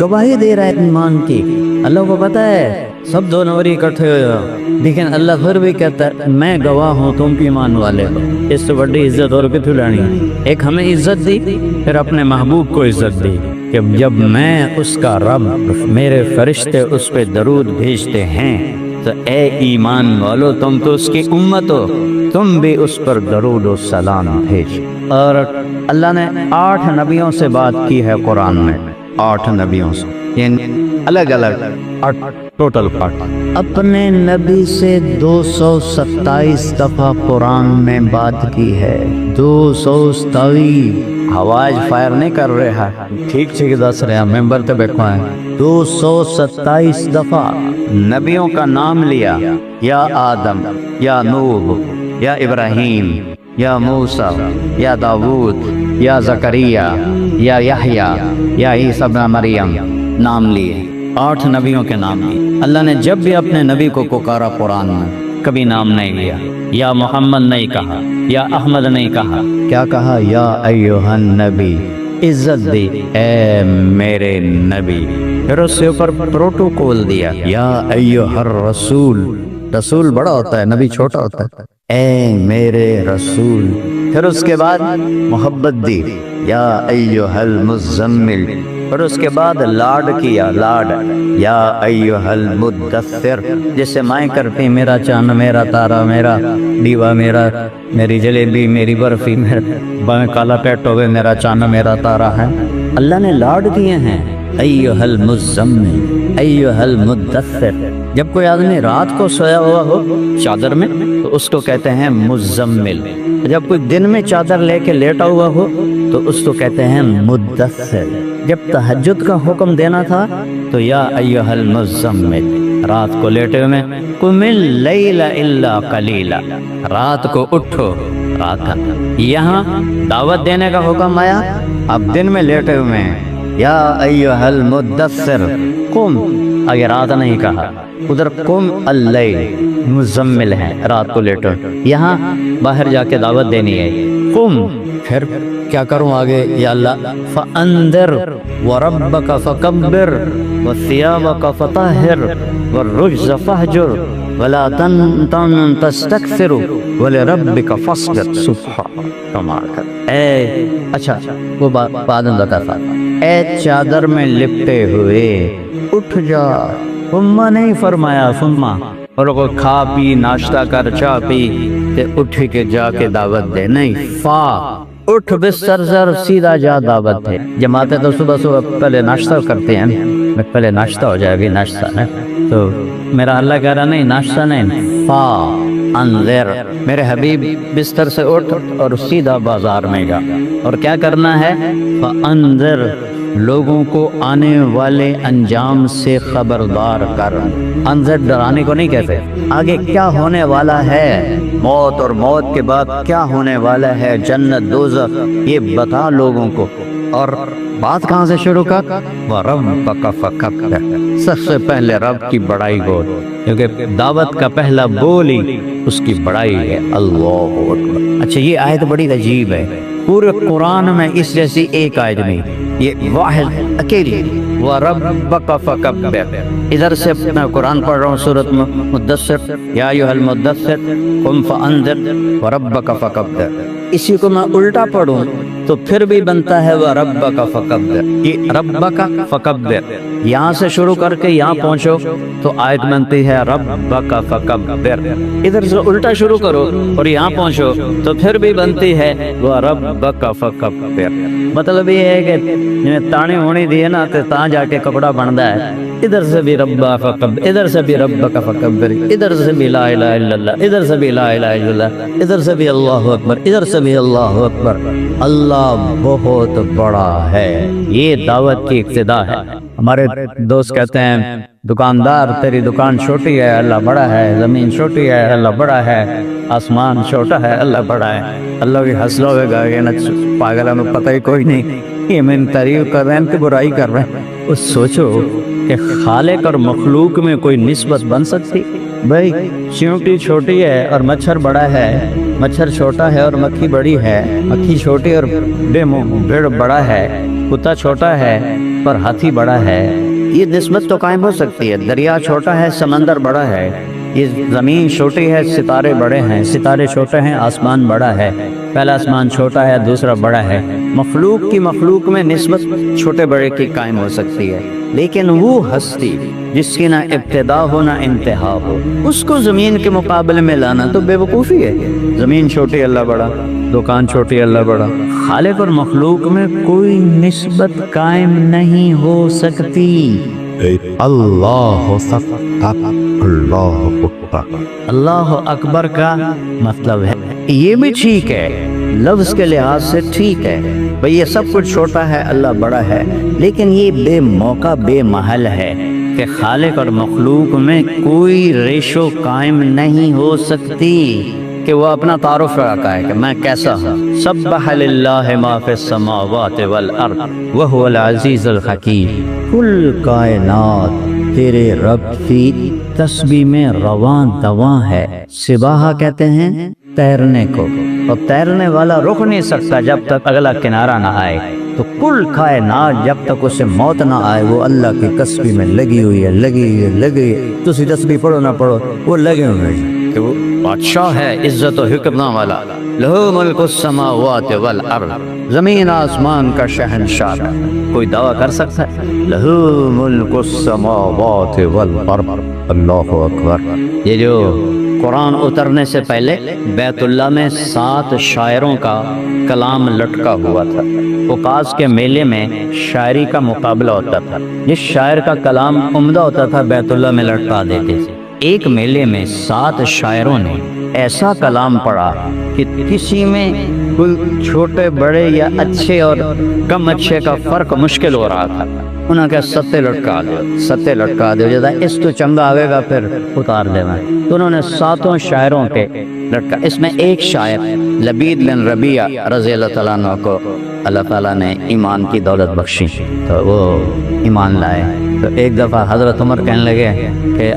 گواہی دے رہا ہے ایمان کی۔ اللہ کو پتہ ہے سب 2 نمبری اکٹھے ہو، لیکن اللہ پھر بھی کہتا ہے میں گواہ ہوں تم بھی ایمان والے ہو۔ اس سے بڑی عزت اور کتوں لانی ہے؟ ایک ہمیں عزت دی، پھر اپنے محبوب کو عزت دی کہ جب میں اس کا رب، میرے فرشتے اس پہ درود بھیجتے ہیں، تو اے ایمان والو تم تو اس کی امت ہو، تم بھی اس پر درود و سلام بھیج۔ اور اللہ نے 8 نبیوں سے بات کی ہے قرآن میں، 8 نبیوں سے، یعنی الگ الگ 8 ٹوٹل پارٹ۔ اپنے نبی سے 227 دفعہ قرآن میں بات کی ہے، 227۔ ہواج فائر نہیں کر رہا، ٹھیک دس رہے ہیں، ممبر تے بیٹھا ہے۔ 227 دفعہ نبیوں کا نام لیا، یا آدم، یا نوح، یا ابراہیم، یا موسیٰ، یا داود، یا زکریا، یا یحییٰ، یا عیسیٰ ابن مریم، نام لیے، 8 نبیوں کے نام لیے۔ اللہ نے جب بھی اپنے نبی کو پکارا قرآن میں، کبھی نام نہیں لیا، یا محمد نہیں کہا، یا احمد نہیں کہا، کیا کہا؟ یا ایھا النبی، عزت دی، اے میرے نبی۔ پھر اس سے اوپر پروٹوکول دیا، یا ایھا الرسول، رسول بڑا ہوتا ہے، نبی چھوٹا ہوتا ہے، اے میرے رسول۔ پھر اس کے بعد محبت دی، یا ایھا المزمل۔ پھر اس کے بعد لاڈ کیا، لاڈ، یا ایھا المدثر، جیسے مائیں کرتی، میرا چاند، میرا تارا، میرا دیوا، میری جلیبی، میری برفی، میرا کالا پیٹ ہوئے، میرا چاند، میرا تارا ہے۔ اللہ نے لاڈ دیے ہیں، ایھا المزمل، ایھا المدثر۔ جب کوئی آدمی رات کو سویا ہوا ہو چادر میں تو اس کو کہتے ہیں مزمل، جب کوئی دن میں چادر لے کے لیٹا ہوا ہو تو اس کو کہتے ہیں مدثر۔ جب تہجد کا حکم دینا تھا تو یا ایھا المزمل، رات کو لیٹے ہوئے، قم اللیل الا قلیلا، رات کو اٹھو، رات کا۔ یہاں دعوت دینے کا حکم آیا، اب دن میں لیٹے ہوئے ہیں، یا ایھا المدثر قم، اگر رات نہیں کہا، ادھر قم اللیل، مزمل ہیں، رات کو لیٹو۔ یہاں باہر جا کے دعوت دینی ہے، قم، پھر کیا کروں آگے؟ یا اللہ، فانذر وربک فکبر وثیابک فطہر والرجز فہجر ولا تستکثر ولربک فاصبر۔ سبحان، کمال کر، اے اچھا وہ بعد میں بتا، اے چادر میں لپٹے ہوئے اٹھ جا، امہ نہیں فرمایا فما، اور وہ کھا پی، ناشتہ کر، چاہ پی تے اٹھ کے جا کے دعوت دے، نہیں، فا، اٹھ بستر زر، سیدھا جا دعوت دے۔ جماعتیں تو صبح صبح پہلے ناشتہ کرتے ہیں، پہلے ناشتہ ہو جائے گی، ناشتہ ہے تو میرا اللہ کہہ رہا نہیں، ناشتہ نہیں، فا انذر، میرے حبیب بستر سے اٹھ اور سیدھا بازار میں جا، اور کیا کرنا ہے؟ فانذر، لوگوں کو آنے والے انجام سے خبردار کر۔ انذر ڈرانے کو نہیں کہتے، آگے کیا ہونے والا ہے، موت اور موت کے بعد کیا ہونے والا ہے، جنت دوزخ، یہ بتا لوگوں کو۔ اور بات کہاں سے شروع کر؟ وَرَبَّكَ فَكَبِّرْ، سب سے پہلے رب کی بڑائی بول، کیونکہ دعوت کا پہلا بول ہی اس کی بڑائی ہے، اللہ اکبر۔ اچھا یہ آیت بڑی عجیب ہے، پورے قرآن میں اس جیسی ایک آیت نہیں، یہ واحد اکیلی، وَرَبَّكَ فَكَبِّرْ۔ ادھر سے میں قرآن پڑھ رہا ہوں، سورۃ مدثر، یا ایھا المدثر قم فانذر وَرَبَّكَ فَكَبِّرْ۔ اسی کو میں الٹا پڑھوں تو پھر بھی بنتا ہے وَرَبَّكَ فَكَبِّرْ۔ یہ ربک فکبر، یہاں سے شروع کر کے یہاں پہنچو تو آیت بنتی ہے ربک فکبر، ادھر سے الٹا شروع کرو اور یہاں پہنچو تو پھر بھی بنتی ہے وَرَبَّكَ فَكَبِّرْ۔ مطلب یہ ہے کہ تانے ہونی دی ہے نا تو تاں جا کے کپڑا بنتا ہے، ادھر سے بھی ربک فکبر، ادھر سے بھی ربک فکبر، ادھر سے بھی لا الہ الا اللہ، ادھر سے بھی لا الہ الا اللہ، ادھر سے بھی اللہ اکبر، ادھر سے بھی اللہ اکبر۔ اللہ بہت بڑا ہے، یہ دعوت کی ابتدا ہے۔ ہمارے دوست کہتے ہیں دکاندار تیری دکان چھوٹی ہے، اللہ بڑا ہے، زمین چھوٹی ہے، اللہ بڑا ہے، آسمان چھوٹا ہے، اللہ بڑا ہے۔ اللہ کی حسلوں میں گا گیا نا، پاگل ہمیں پتہ ہی کوئی نہیں، یہ میں تعریف کر رہے ہیں کہ برائی کر رہے ہیں۔ اس سوچو کہ خالق اور مخلوق میں کوئی نسبت بن سکتی؟ بھائی چیونٹی چھوٹی ہے اور مچھر بڑا ہے، مچھر چھوٹا ہے اور مکھی بڑی ہے، مکھی چھوٹی اور بھیڑ بڑا ہے، کتا چھوٹا ہے پر ہاتھی بڑا ہے، یہ نسبت تو قائم ہو سکتی ہے۔ دریا چھوٹا ہے، سمندر بڑا ہے، یہ زمین چھوٹی ہے، ستارے بڑے ہیں، ستارے چھوٹے ہیں، آسمان بڑا ہے، پہلا آسمان چھوٹا ہے، دوسرا بڑا ہے، مخلوق کی مخلوق میں نسبت چھوٹے بڑے کی قائم ہو سکتی ہے، لیکن وہ ہستی جس کی نہ ابتدا ہو نہ انتہا ہو، اس کو زمین کے مقابلے میں لانا تو بے وقوفی ہے۔ زمین چھوٹی اللہ بڑا، دکان چھوٹی اللہ بڑا، خالق اور مخلوق میں کوئی نسبت قائم نہیں ہو سکتی۔ اللہ اکبر، اللہ اکبر کا مطلب ہے یہ بھی ٹھیک ہے، لفظ کے لحاظ سے ٹھیک ہے بھئی، یہ سب کچھ چھوٹا ہے اللہ بڑا ہے، لیکن یہ بے موقع بے محل ہے کہ خالق اور مخلوق میں کوئی ریشو قائم نہیں ہو سکتی کہ وہ اپنا تعارف رکھتا ہے کہ میں کیسا ہوں۔ سبح للہ ما فی السماوات والارض وہو العزیز الحکیم، کل کائنات تیرے رب کی تسبیح میں رواں دواں ہے۔ سباحہ کہتے ہیں تیرنے کو، اور تیرنے والا رک نہیں سکتا جب تک اگلا کنارہ نہ آئے، تو کل کائنات جب تک اسے موت نہ آئے وہ اللہ کی تسبیح میں لگی ہوئی ہے، لگی ہوئی ہے، لگی ہوئی ہے۔ تسی تسبیح پڑھو نہ پڑھو وہ لگے ہوئے ہیں کہ وہ بادشاہ ہے، عزت و حکمت والا، لہو ملک السماوات والارض، زمین آسمان کا شہنشاہ ہے۔ کوئی دعویٰ کر سکتا ہے؟ لہو ملک السماوات والارض، اللہ اکبر۔ یہ جو قرآن اترنے سے پہلے بیت اللہ میں 7 شاعروں کا کلام لٹکا ہوا تھا۔ اوقاز کے میلے میں شاعری کا مقابلہ ہوتا تھا، جس شاعر کا کلام عمدہ ہوتا تھا بیت اللہ میں لٹکا دیتے تھے۔ ایک میلے میں 7 شاعروں نے ایسا کلام پڑھا کہ کسی میں کوئی چھوٹے بڑے یا اچھے اور کم اچھے کا فرق مشکل ہو رہا تھا۔ انہوں نے کہا ستے لٹکا دو، ستے لٹکا دو، جدا اس تو چنگا آئے گا پھر اتار دینا۔ تو انہوں نے 7 شاعروں کے لٹکا۔ اس میں ایک شاعر لبید بن ربیعہ رضی اللہ تعالیٰ عنہ کو اللہ تعالیٰ نے ایمان کی دولت بخشی تو وہ ایمان لائے۔ تو ایک دفعہ حضرت عمر کہنے لگے کہ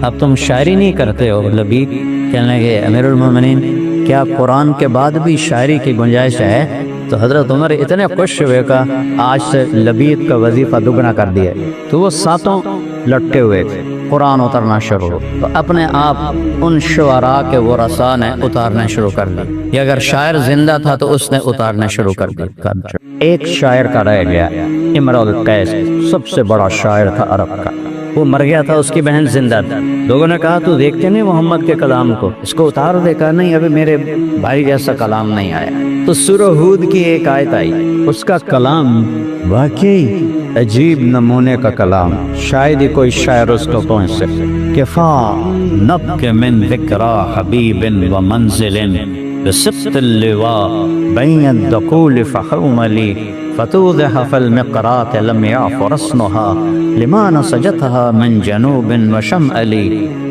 اب تم شاعری نہیں کرتے ہو۔ لبید کہنے لگے امیر المومنین کیا قرآن کے بعد بھی شاعری کی گنجائش ہے؟ تو حضرت عمر اتنے خوش ہوئے کہ آج سے لبید کا وظیفہ دگنا کر دیا۔ تو وہ 7 لٹکے ہوئے تھے، قرآن اترنا شروع ہو تو اپنے آپ ان شعراء کے ورثاء نے اتارنے شروع کر دی، یا اگر شاعر زندہ تھا تو اس نے اتارنے شروع کر دی۔ ایک شاعر کا رہ گیا، امرؤ القیس، سب سے بڑا شاعر تھا عرب کا، وہ مر گیا تھا، اس کی بہن زندہ تھی۔ لوگوں نے کہا تو دیکھتے نہیں محمد کے کلام کو، اس کو اتار دے۔ کہا نہیں، ابھی میرے بھائی جیسا کلام نہیں آیا۔ تو سورہ ہود کی ایک آیت آئی، اس کا کلام واقعی عجیب نمونے کا کلام، شاید ہی کوئی شاعر اس کو پہنچ سکے۔ کفا نبک من ذکرا حبیب و منزل بسبط اللواء بین الدقول فحوم لی فتوضح فالمقرات لم يعف رسمها لما نسجتها من جنوب وشمال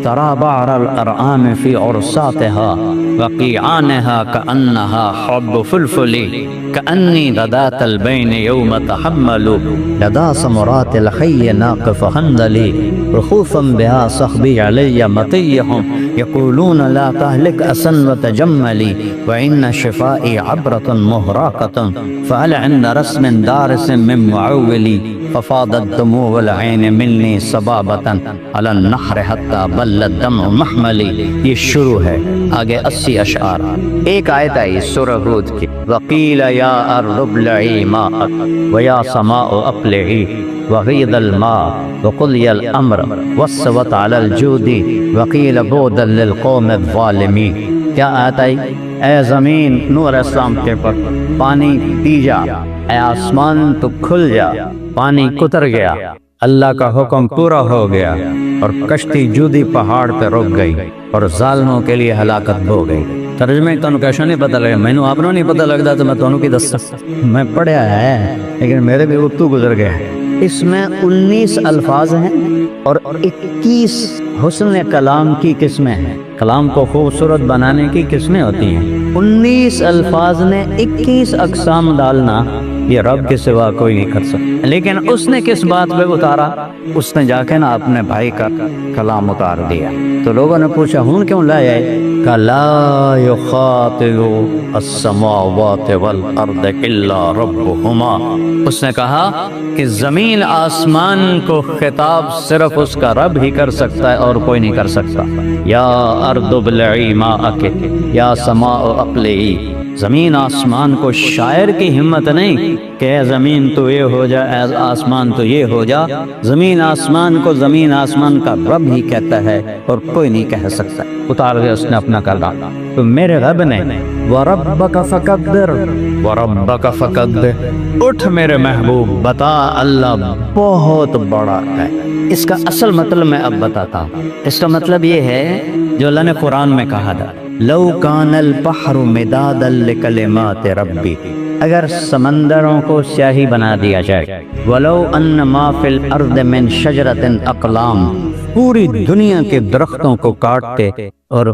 ترى بعر الأرآم في عرصاتها وقيعانها كأنها حب فلفل كأني غداة البين يوم تحمل لدى سمرات الحي ناقف هندلي رخوفا بها صحبي علي مطيهم يقولون لا تهلك أسن وتجملي وإن شفائي عبرة مهراقة فهل عند رسم دارس من معولي ففاض الدموع العين مني صبابة على النحر حتى بل الدمع محملي۔ یہ شروع ہے، آگے 80 اشعار۔ ایک آیت آئی سورہ ہود کی، وقیل یا ارض ابلعی ماءک ویا سماء اقلعی وغیض الماء وقضی الامر واستوت علی الجود وقیل بعدا للقوم الظالمین۔ کیا آیت آئی؟ اے زمین نوح علیہ السلام کے پر پانی پی جا، اے آسمان تو کھل جا، پانی کتر گیا، اللہ کا حکم پورا ہو گیا، اور کشتی جودی پہاڑ پہ رک گئی اور ظالموں کے لیے ہلاکت ہو گئی۔ ترجمے تو کیسا نہیں پتہ لگا، میں آپ نہیں پتہ لگتا تو میں تمہوں کی دس میں پڑھیا ہے، لیکن میرے بھی وقت گزر گیا۔ اس میں 19 الفاظ ہیں اور 21 حسن کلام کی قسمیں ہیں۔ کلام کو خوبصورت بنانے کی قسمیں ہوتی ہیں۔ 19 الفاظ نے 21 اقسام ڈالنا یہ رب کے سوا کوئی نہیں کر سکتا۔ لیکن اس نے کس بات پہ اتارا؟ اس نے جا کے نا اپنے بھائی کا کلام اتار دیا۔ تو لوگوں نے پوچھا ہون کیوں لائے؟ کہ لا یخاطب السماوات والارض الا ربہما۔ اس نے کہا کہ زمین آسمان کو خطاب صرف اس کا رب ہی کر سکتا ہے اور کوئی نہیں کر سکتا۔ یا ارض ابلعی ماءک یا سماء اقلعی زمین آسمان کو شاعر کی ہمت نہیں کہ اے زمین تو یہ ہو جا، اے آسمان تو یہ ہو جا. زمین آسمان کو زمین آسمان کا رب ہی کہتا ہے اور کوئی نہیں کہہ سکتا. اتار دیا اس نے اپنا کلام. تو میرے رب نے وَرَبَّكَ فَكَبِّرْ وَرَبَّكَ فَكَبِّرْ، اٹھ میرے محبوب بتا اللہ بہت بڑا ہے. اس کا اصل مطلب میں اب بتاتا ہوں. اس کا مطلب یہ ہے جو اللہ نے قرآن میں کہا تھا، لو کان البحر مدادا لکلمات ربی، اگر سمندروں کو سیاہی بنا دیا جائے، ولو ان ما فی الارض من شجرۃ اقلام، پوری دنیا کے درختوں کو کاٹتے اور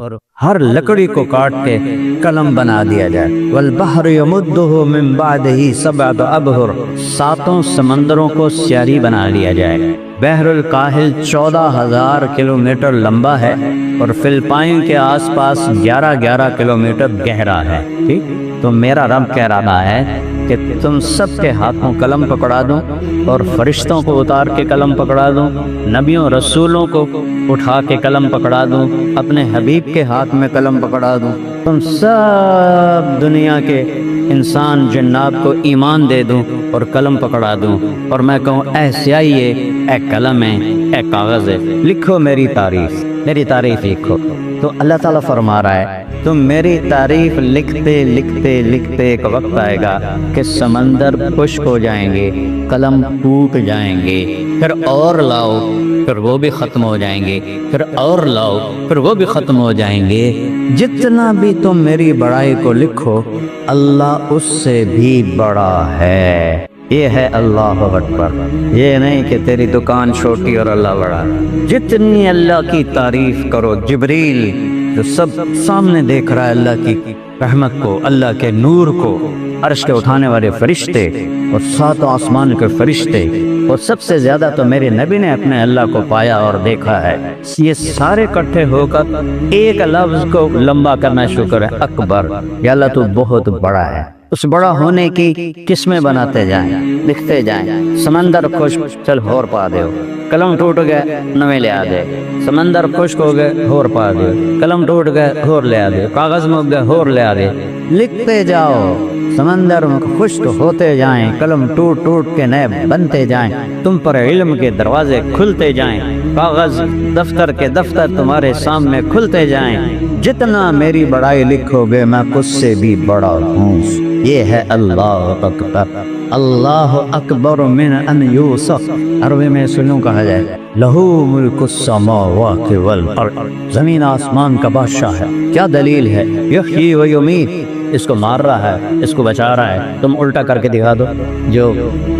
ہر لکڑی کو کاٹ کے قلم بنا دیا جائے، والبحر یمدہ من بعدہ سبعۃ ابحر، ساتوں سمندروں کو سیاہی بنا لیا جائے. بحر الکاہل 14,000 کلومیٹر لمبا ہے اور فلپائن کے آس پاس 11 کلومیٹر گہرا ہے. ٹھیک، تو میرا رب کہہ رہا ہے کہ تم سب کے ہاتھوں قلم پکڑا دوں اور فرشتوں کو اتار کے قلم پکڑا دوں، نبیوں رسولوں کو اٹھا کے قلم پکڑا دوں، اپنے حبیب کے ہاتھ میں قلم پکڑا دوں، تم سب دنیا کے انسان جنات کو ایمان دے دوں اور قلم پکڑا دوں، اور میں کہوں اے سیاہی ہے، اے قلم ہے، اے کاغذ ہے، لکھو میری تعریف، میری تعریف لکھو. تو اللہ تعالیٰ فرما رہا ہے تم میری تعریف لکھتے لکھتے لکھتے ایک وقت آئے گا کہ سمندر خشک ہو جائیں گے، قلم ٹوٹ جائیں گے، پھر اور لاؤ، پھر وہ بھی ختم ہو جائیں گے، پھر اور لاؤ، پھر وہ بھی ختم ہو جائیں گے. جتنا بھی تم میری بڑائی کو لکھو اللہ اس سے بھی بڑا ہے. یہ ہے اللہ اکبر. یہ نہیں کہ تیری دکان چھوٹی اور اللہ بڑا. جتنی اللہ کی تعریف کرو، جبریل جو سب سامنے دیکھ رہا ہے اللہ کی رحمت کو، اللہ کے نور کو، عرش کے اٹھانے والے فرشتے اور ساتوں آسمان کے فرشتے، اور سب سے زیادہ تو میرے نبی نے اپنے اللہ کو پایا اور دیکھا ہے. یہ سارے اکٹھے ہو کر ایک لفظ کو لمبا کرنا شروع کریں، اکبر. یا اللہ تو بہت بڑا ہے. اس بڑا ہونے کی قسمیں بناتے جائیں، لکھتے جائیں. سمندر خشک، چل ہور پا دے، قلم ٹوٹ گئے نویں لے آ دے. سمندر خشک ہو گئے، ہور پا دے. قلم ٹوٹ گئے، ہور لے آ دے. کاغذ مک گئے، ہور لے آ دے. لکھتے جاؤ، سمندر خشک ہوتے جائیں، قلم ٹوٹ ٹوٹ کے نئے بنتے جائیں، تم پر علم کے دروازے کھلتے جائیں، کاغذ دفتر کے دفتر تمہارے سامنے کھلتے جائیں. جتنا میری بڑائی لکھو گے میں اس سے بھی بڑا ہوں. یہ ہے اللہ اکبر. اللہ اکبر من ان یوصف. عربی میں سنوں کہا جائے لہو ملک السماوات والارض، زمین آسمان کا بادشاہ ہے. کیا دلیل ہے؟ یحیی و یمیت، اس کو مار رہا ہے، اس کو بچا رہا ہے. تم الٹا کر کے دکھا دو جو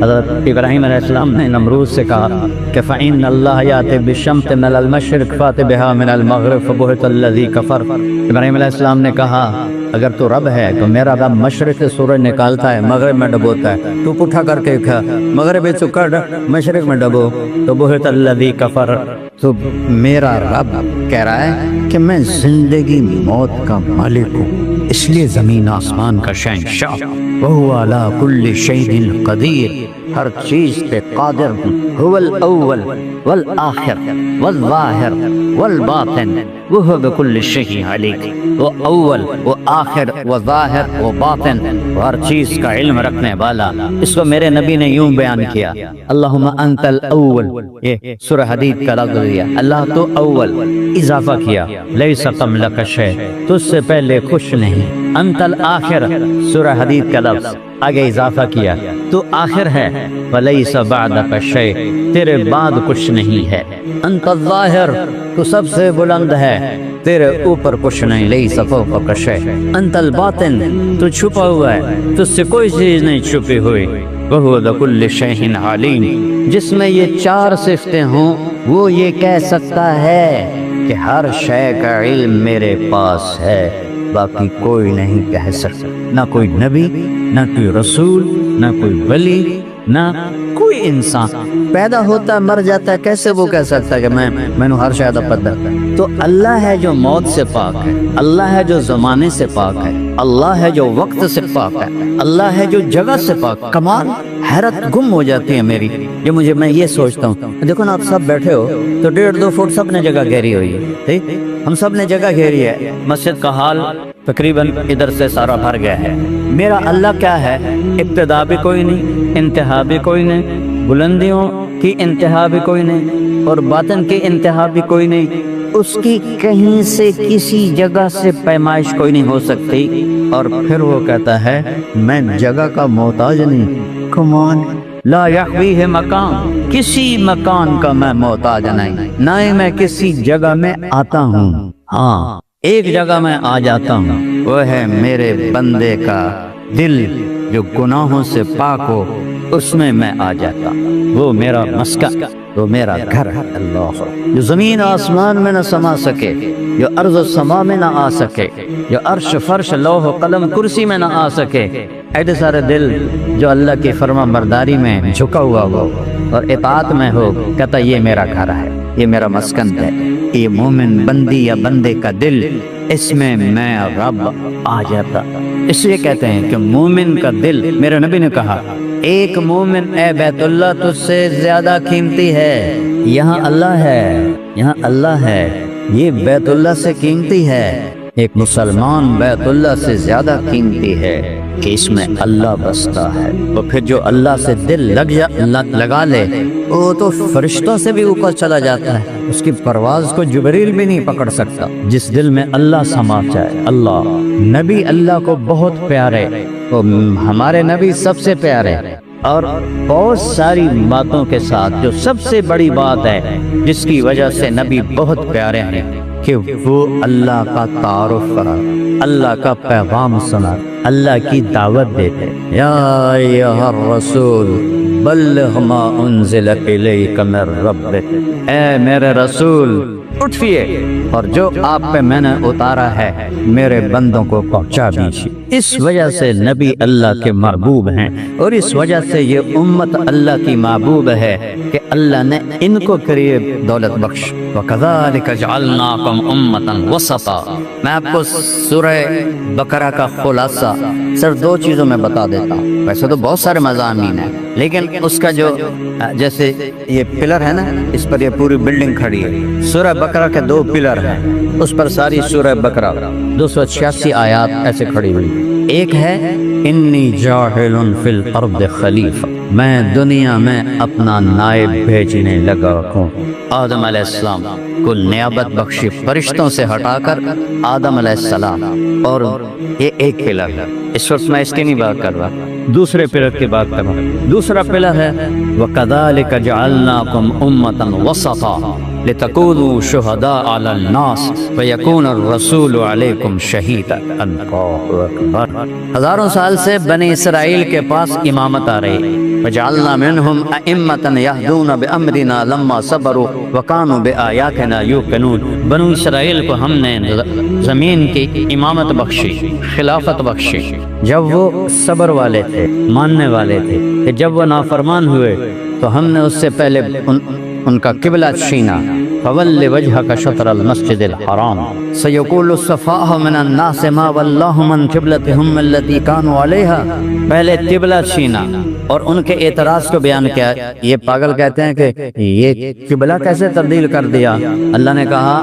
حضرت ابراہیم علیہ السلام نے نمرود سے کہا کہ فَإِنَّ اللَّهَ يَأْتِي بِالشَّمْسِ مِنَ الْمَشْرِقِ فَأْتِ بِهَا مِنَ الْمَغْرِبِ فَبُهِتَ الَّذِي كَفَرَ. ابراہیم علیہ السلام نے کہا اگر تو رب ہے تو میرا رب مشرق سے سورج نکالتا ہے، مغرب میں ڈبوتا ہے، تو پٹھا کر کے کھا مغرب سے کر مشرق میں ڈبو تو بہت الذی کفر. تو میرا رب کہہ رہا ہے کہ میں زندگی موت کا مالک ہوں، اس لیے زمین آسمان کا شہنشاہ. وَهُوَ عَلَى كُلِّ شَيْءٍ قَدِيرٌ، ہر چیز پہ قادر ہوں. هُوَ الْأَوَّلُ وَالْآخِرُ وَالظَّاهِرُ وَالْبَاطِنُ وَهُوَ بِكُلِّ شَيْءٍ عَلِيمٌ. وہ اول، وہ آخر، وہ ظاہر، وہ باطن، وہ ہر چیز کا علم رکھنے والا. اس کو میرے نبی نے یوں بیان کیا، اللہم انت الاول. یہ سورہ حدید کا لفظ دیا، اللہ تو اول. اضافہ کیا لیس قبلک شیء، تجھ سے پہلے کچھ نہیں. انت الآخر، سورہ حدید کا لفظ آگے اضافہ کیا، تو آخر ہے. ولیس بعدک شیء، تیرے بعد کچھ نہیں ہے. انت الظاہر، تو سب سے بلند ہے، تیرے اوپر کچھ نہیں. لیس فوقک شیء. انت الباطن، تو چھپا ہوا ہے، تجھ سے کوئی چیز نہیں چھپی ہوئی. وَهُوَ بِكُلِّ شَيْءٍ عَلِيمٌ. جس میں یہ چار صفتیں ہوں وہ یہ کہہ سکتا ہے کہ ہر شے کا علم میرے پاس ہے، باقی کوئی نہیں کہہ سکتا. نہ کوئی نبی، نہ کوئی رسول، نہ کوئی ولی، نہ کوئی انسان پیدا ہوتا مر جاتا ہے، کیسے وہ کہہ سکتا ہے کہ میں نے ہر شاید پتہ. تو اللہ ہے جو موت سے پاک ہے، اللہ ہے جو زمانے سے پاک ہے، اللہ ہے جو وقت سے پاک ہے، اللہ ہے جو جگہ سے پاک. کمال، حیرت گم ہو جاتی ہے میری یہ میں یہ سوچتا ہوں. دیکھو نا، آپ سب بیٹھے ہو تو 1.5-2 فٹ سب نے جگہ گھیری ہوئی ہے. ٹھیک، ہم سب نے جگہ گھیری ہے. مسجد کا حال تقریباً ادھر سے سارا بھر گیا ہے۔ میرا اللہ کیا ہے؟ ابتدا بھی کوئی نہیں، انتہا بھی کوئی نہیں، بلندیوں کی انتہا بھی کوئی نہیں اور باطن کی انتہا بھی کوئی نہیں، اس کی کہیں سے کسی جگہ سے پیمائش کوئی نہیں ہو سکتی۔ اور پھر وہ کہتا ہے میں جگہ کا محتاج نہیں، کمان لا یخویہ مکان، کسی مکان کا میں محتاج نہیں، نہ ہی میں کسی جگہ میں آتا ہوں۔ ہاں ایک جگہ میں آ جاتا ہوں، وہ ہے میرے بندے کا دل جو گناہوں سے پاک ہو، اس میں آ جاتا ہوں، وہ میرا مسکن، وہ میرا گھر ہے۔ اللہ جو زمین آسمان میں نہ سما سکے، جو ارض و سما میں نہ آ سکے، جو عرش فرش لوح و قلم کرسی میں نہ آ سکے، ایسے سارے دل جو اللہ کی فرما برداری میں جھکا ہوا ہو اور اطاعت میں ہو، کہتا یہ میرا گھر ہے، یہ میرا مسکن ہے۔ یہ مومن بندی یا بندے کا دل، اس میں رب آ جاتا۔ اس لیے کہتے ہیں کہ مومن کا دل، میرے نبی نے کہا ایک مومن اے بیت اللہ تجھ سے زیادہ قیمتی ہے۔ یہاں اللہ ہے، یہاں اللہ ہے، یہ بیت اللہ سے قیمتی ہے۔ ایک مسلمان بیت اللہ سے زیادہ قیمتی ہے کہ اس میں اللہ بستا ہے۔ اور پھر جو اللہ سے دل لگا لے، وہ تو فرشتوں سے بھی اوپر چلا جاتا ہے، اس کی پرواز کو جبریل بھی نہیں پکڑ سکتا۔ جس دل میں اللہ سما جائے، اللہ نبی اللہ کو بہت پیارے، تو ہمارے نبی سب سے پیارے، اور بہت ساری باتوں کے ساتھ جو سب سے بڑی بات ہے جس کی وجہ سے نبی بہت پیارے ہیں کہ وہ اللہ کا تعارف کرا، اللہ کا پیغام سنا، اللہ کی دعوت دیتے۔ یا ایھا الرسول بلغ ما انزل الیک من ربک، اے میرے رسول اٹھئے اور جو آپ پہ میں نے اتارا ہے میرے بندوں کو پہنچا دیجیے۔ اس وجہ سے نبی اللہ کے محبوب ہیں، اور اس وجہ سے یہ امت اللہ کی محبوب ہے کہ اللہ نے ان کو قریب دولت بخش۔ وَكَذَلِكَ جَعَلْنَاكُمْ أُمَّةً وَسَطًا، میں آپ کو سورہ بقرہ کا خلاصہ صرف 2 چیزوں میں بتا دیتا ہوں۔ ویسے تو بہت سارے مضامین ہیں، لیکن اس کا جو جیسے یہ پلر ہے نا، اس پر یہ پوری بلڈنگ کھڑی ہے۔ سورہ بقرہ کے 2 پلر ہیں، اس پر ساری سورہ بقرہ 286 آیات ایسے کھڑی ہوئی۔ ایک ہے انی جاعل فی الارض خلیفہ، میں دنیا میں اپنا نائب بھیجنے لگا ہوں۔ آدم علیہ السلام کو نیابت بخشی فرشتوں سے ہٹا کر آدم علیہ السلام، اور یہ ایک پلر ہے۔ اس وقت میں اس کی نہیں بات کر رہا، دوسرے پلر کی بات کر رہا ہوں۔ دوسرا پلر ہے وَكَذَلِكَ جَعَلْنَاكُمْ أُمَّةً وَسَطًا لِتَكُونُوا شُهَدَاءَ عَلَى النَّاسِ وَيَكُونَ الرَّسُولُ عَلَيْكُمْ شَهِيدًا۔ اللہ اکبر۔ ہزاروں سال سے بنی اسرائیل کے پاس امامت آ رہی، وَجَعَلْنَا مِنْهُمْ أَئِمَّةً يَهْدُونَ بِأَمْرِنَا لَمَّا صَبَرُوا وَكَانُوا بِآيَاتِنَا يُوقِنُونَ۔ بنو اسرائیل کو ہم نے زمین کی امامت بخشی، خلافت بخشی، جب وہ صبر والے تھے، ماننے والے تھے، کہ جب وہ نافرمان ہوئے تو ہم نے اس سے پہلے ان کا قبلہ چھینا۔ فَوَلِّ وَجْهَكَ شَطْرَ الْمَسْجِدِ الْحَرَامِ سَيَقُولُ السُّفَهَاءُ مِنَ النَّاسِ مَا وَلَّاهُمْ عَنْ قِبْلَتِهِمْ الَّتِي كَانُوا عَلَيْهَا، پہلے قبلہ چھینا اور ان کے اعتراض کو بیان کیا۔ یہ پاگل کہتے ہیں کہ یہ قبلہ کیسے تبدیل کر دیا؟ اللہ نے کہا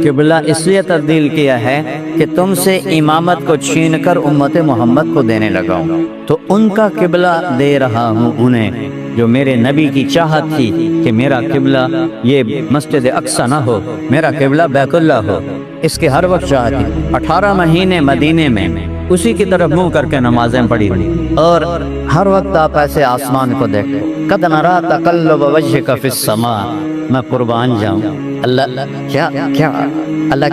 قبلہ اس لیے تبدیل کیا ہے کہ تم سے امامت کو چھین کر امت محمد کو دینے لگا ہوں، تو ان کا قبلہ دے رہا ہوں انہیں، جو میرے نبی کی چاہت تھی کہ میرا قبلہ یہ مسجد اقصی نہ ہو، میرا قبلہ بیت اللہ ہو۔ اس کے ہر وقت چاہت تھی۔ 18 مہینے مدینے میں اسی کی طرف منہ کر کے نمازیں پڑھی اور ہر وقت آپ ایسے آسمان کو دیکھتے، قد نرا تقلب وجهک فی السماء، میں قربان جاؤں۔ اللہ کیا اللہ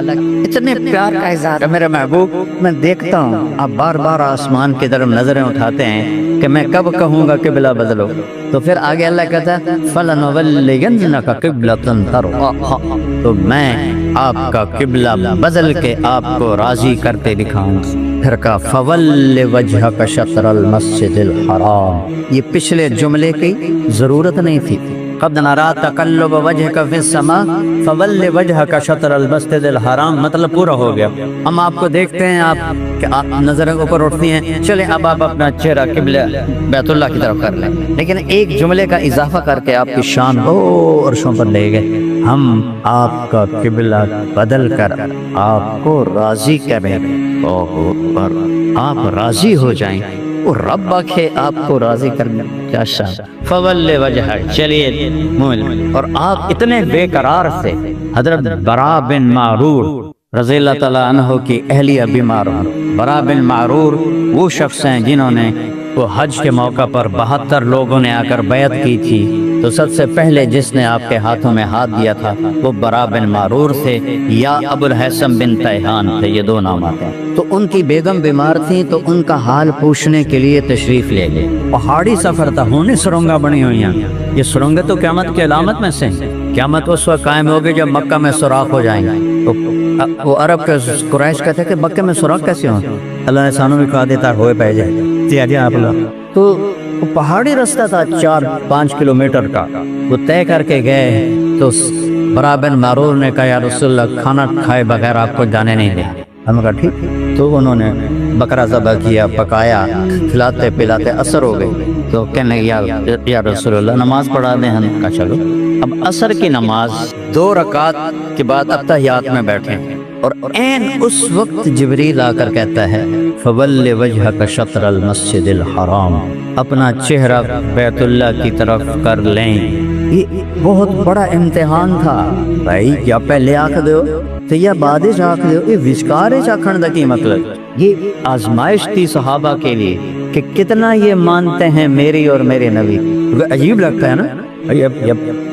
اتنے پیار کا اظہار ہے میرے محبوب۔ میں دیکھتا ہوں آپ بار بار آسمان کی طرف نظریں اٹھاتے ہیں کہ میں کب کہوں گا قبلہ بدلو، تو پھر آگے اللہ کہتا ہے فَلَنُوَلِّيَنَّكَ قِبْلَةً تَرْضَاهَا، تو میں آپ کا قبلہ بدل کے آپ کو راضی کرتے دکھاؤں۔ پھر کہا فَوَلِّ وَجْهَكَ شَطْرَ الْمَسْجِدِ الْحَرَامِ، یہ پچھلے جملے کی ضرورت نہیں تھی، قد نرى تقلب وجهك في السماء فول وجهك شطر المسجد الحرام، مطلب پورا ہو گیا. ہم آپ کو دیکھتے ہیں، آپ نظریں اوپر اٹھتی ہیں، چلیں اب آپ اپنا چہرہ قبلہ بیت اللہ کی طرف کر لیں. لیکن ایک جملے کا اضافہ کر کے آپ کی شان عرشوں پر لے گئے. ہم آپ کا قبلہ بدل کر آپ کو راضی کریں اور آپ راضی ہو جائیں، اور رب آکھے آپ کو راضی کرنے. کیا شان. فول وجہ، چلیے مومن. اور آپ اتنے بے قرار تھے. حضرت برا بن معرور رضی اللہ تعالیٰ عنہ کی اہلیہ بیمار ہو. برا بن معرور وہ شخص ہیں جنہوں نے وہ حج کے موقع پر 72 لوگوں نے آ کر بیعت کی تھی. تو سب سے پہلے جس نے آپ کے ہاتھوں میں ہاتھ دیا تھا وہ برا بن معرور تھے، یا ابو الحسن بن تیہان تھے، یہ دو نام آتے ہیں. تو ان کی بیگم بیمار تھی تو ان کا حال پوچھنے کے لیے تشریف لے گئے. پہاڑی سفر تھا، ہونے سرنگاں بنی ہوئی ہیں. یہ سرنگیں تو قیامت کی علامت میں سے ہیں. قیامت اس وقت قائم ہوگی جب مکہ میں سوراخ ہو جائیں گے. تو وہ عرب کے قریش کہتے ہیں کہ مکہ میں سوراخ کیسے ہوں؟ اللہ نے سانوں بھی کہا دیتا ہوئے پہ جائے. تو پہاڑی راستہ تھا 4-5 کلومیٹر کا. وہ طے کر کے گئے تو برا بن معرور نے کہا یا رسول اللہ کھانا کھائے بغیر آپ کو جانے نہیں دیں. ہم نے کہا ٹھیک. تو انہوں نے بکرا ذبح کیا، پکایا، کھلاتے پلاتے عصر ہو گئی. تو کہنے یا رسول اللہ نماز پڑھا دیں. ہم نے کہا چلو. اب عصر کی نماز 2 رکعت کے بعد اتحیات میں بیٹھے اور عین اس وقت جبریل آ کر کہتا ہے فول وجہک شطر المسجد الحرام، اپنا چہرہ بیت اللہ کی طرف کر لیں. یہ بہت بڑا امتحان تھا بھائی. کیا پہلے آکھ دو تو یا بعد آکھ دو؟ یہ وچکارے چاکھن دا کی مطلب؟ یہ آزمائش تھی صحابہ کے لیے کہ کتنا یہ مانتے ہیں میری اور میرے نبی. عجیب لگتا ہے نا،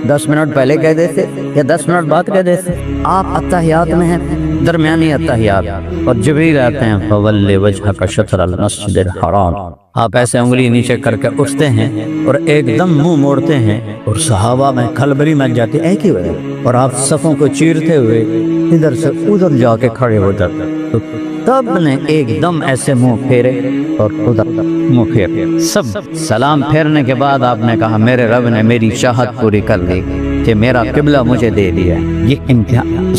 10 منٹ پہلے کہہ دیتے یا 10 منٹ بعد کہہ دیتے. آپ اتحیات میں ہیں، درمیانی اتحیات، اور جبریل آتے ہیں فول وجہک شطر المسجد الحرام. آپ ایسے انگلی نیچے کر کے اٹھتے ہیں اور ایک دم منہ موڑتے ہیں اور صحابہ میں کھلبلی مچ جاتی ہے کی وجہ. اور آپ صفوں کو چیرتے ہوئے ادھر سے ادھر جا کے کھڑے ہو جاتے. تو تب نے ایک دم ایسے منہ پھیرے اور ادھر منہ پھیرے. سب سلام پھیرنے کے بعد آپ نے کہا میرے رب نے میری چاہت پوری کر دی کہ میرا قبلہ مجھے دے دیا. یہ امتحان.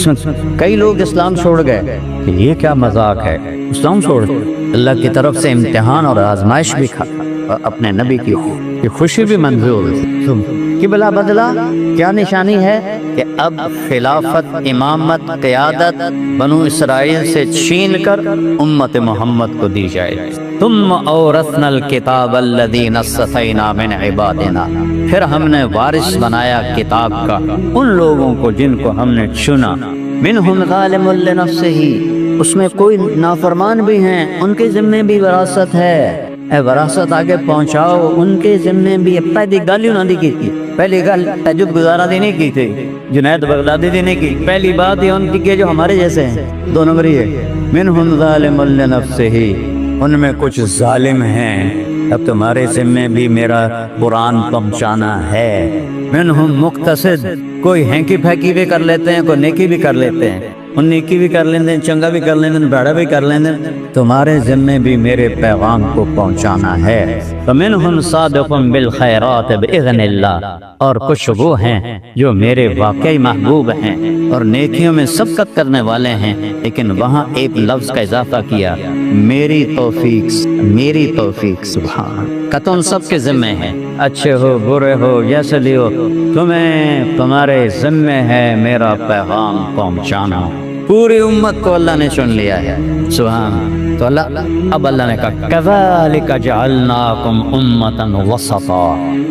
کئی لوگ اسلام چھوڑ گئے کہ یہ کیا مذاق ہے. اسلام چھوڑ گئے. اللہ کی طرف سے امتحان اور آزمائش بھی کھا اور اپنے نبی کی خوشی بھی منظور. قبلہ بدلا کیا نشانی ہے کہ اب خلافت، امامت، قیادت بنو اسرائیل سے چھین کر امت محمد کو دی جائے. ثم اورثنا الکتاب الذین اصطفینا من عبادنا، پھر ہم نے وارث بنایا کتاب کا ان لوگوں کو جن کو ہم نے چنا. منہم ظالم لنفسہ، اس میں کوئی نافرمان بھی ہیں، ان کے ذمے بھی وراثت ہے. اے وراثت آگے پہنچاؤ، ان کے ذمے بھی. پہلی گل ہی انہوں نے کی تھی. پہلی گل تہجد گزارا دی نہیں کی تھی، جنید بغدادی دی نہیں کی. پہلی بات یہ ان کی جو ہمارے جیسے ہیں. 2 نمبر یہ منہم ظالم لنفسہ، ان میں کچھ ظالم ہیں، اب تمہارے ذمے بھی میرا قرآن پہنچانا ہے. منہم مقتصد، کوئی ہینکی پھینکی بھی کر لیتے ہیں، کوئی نیکی بھی کر لیتے ہیں. ان نیکی بھی کر لیندے ہیں، چنگا بھی کر لیندے ہیں، بیڑا بھی کر لیندے ہیں. تمہارے ذمے بھی میرے پیغام کو پہنچانا ہے. فمنہم صادق بالخیرات باذن اللہ، اور کچھ وہ ہیں جو میرے واقعی محبوب ہیں اور نیکیوں میں سبقت کرنے والے ہیں. لیکن وہاں ایک لفظ کا اضافہ کیا، میری توفیق. میری توفیق سبحان کا تو ان سب کے ذمے ہے. اچھے ہو برے ہو جیسے بھی ہو، تمہارے ذمے ہے میرا پیغام پہنچانا. پوری امت کو اللہ نے چن لیا ہے. سبحان. تو اب اللہ نے کہا کذالک جعلناکم امۃ وسطا،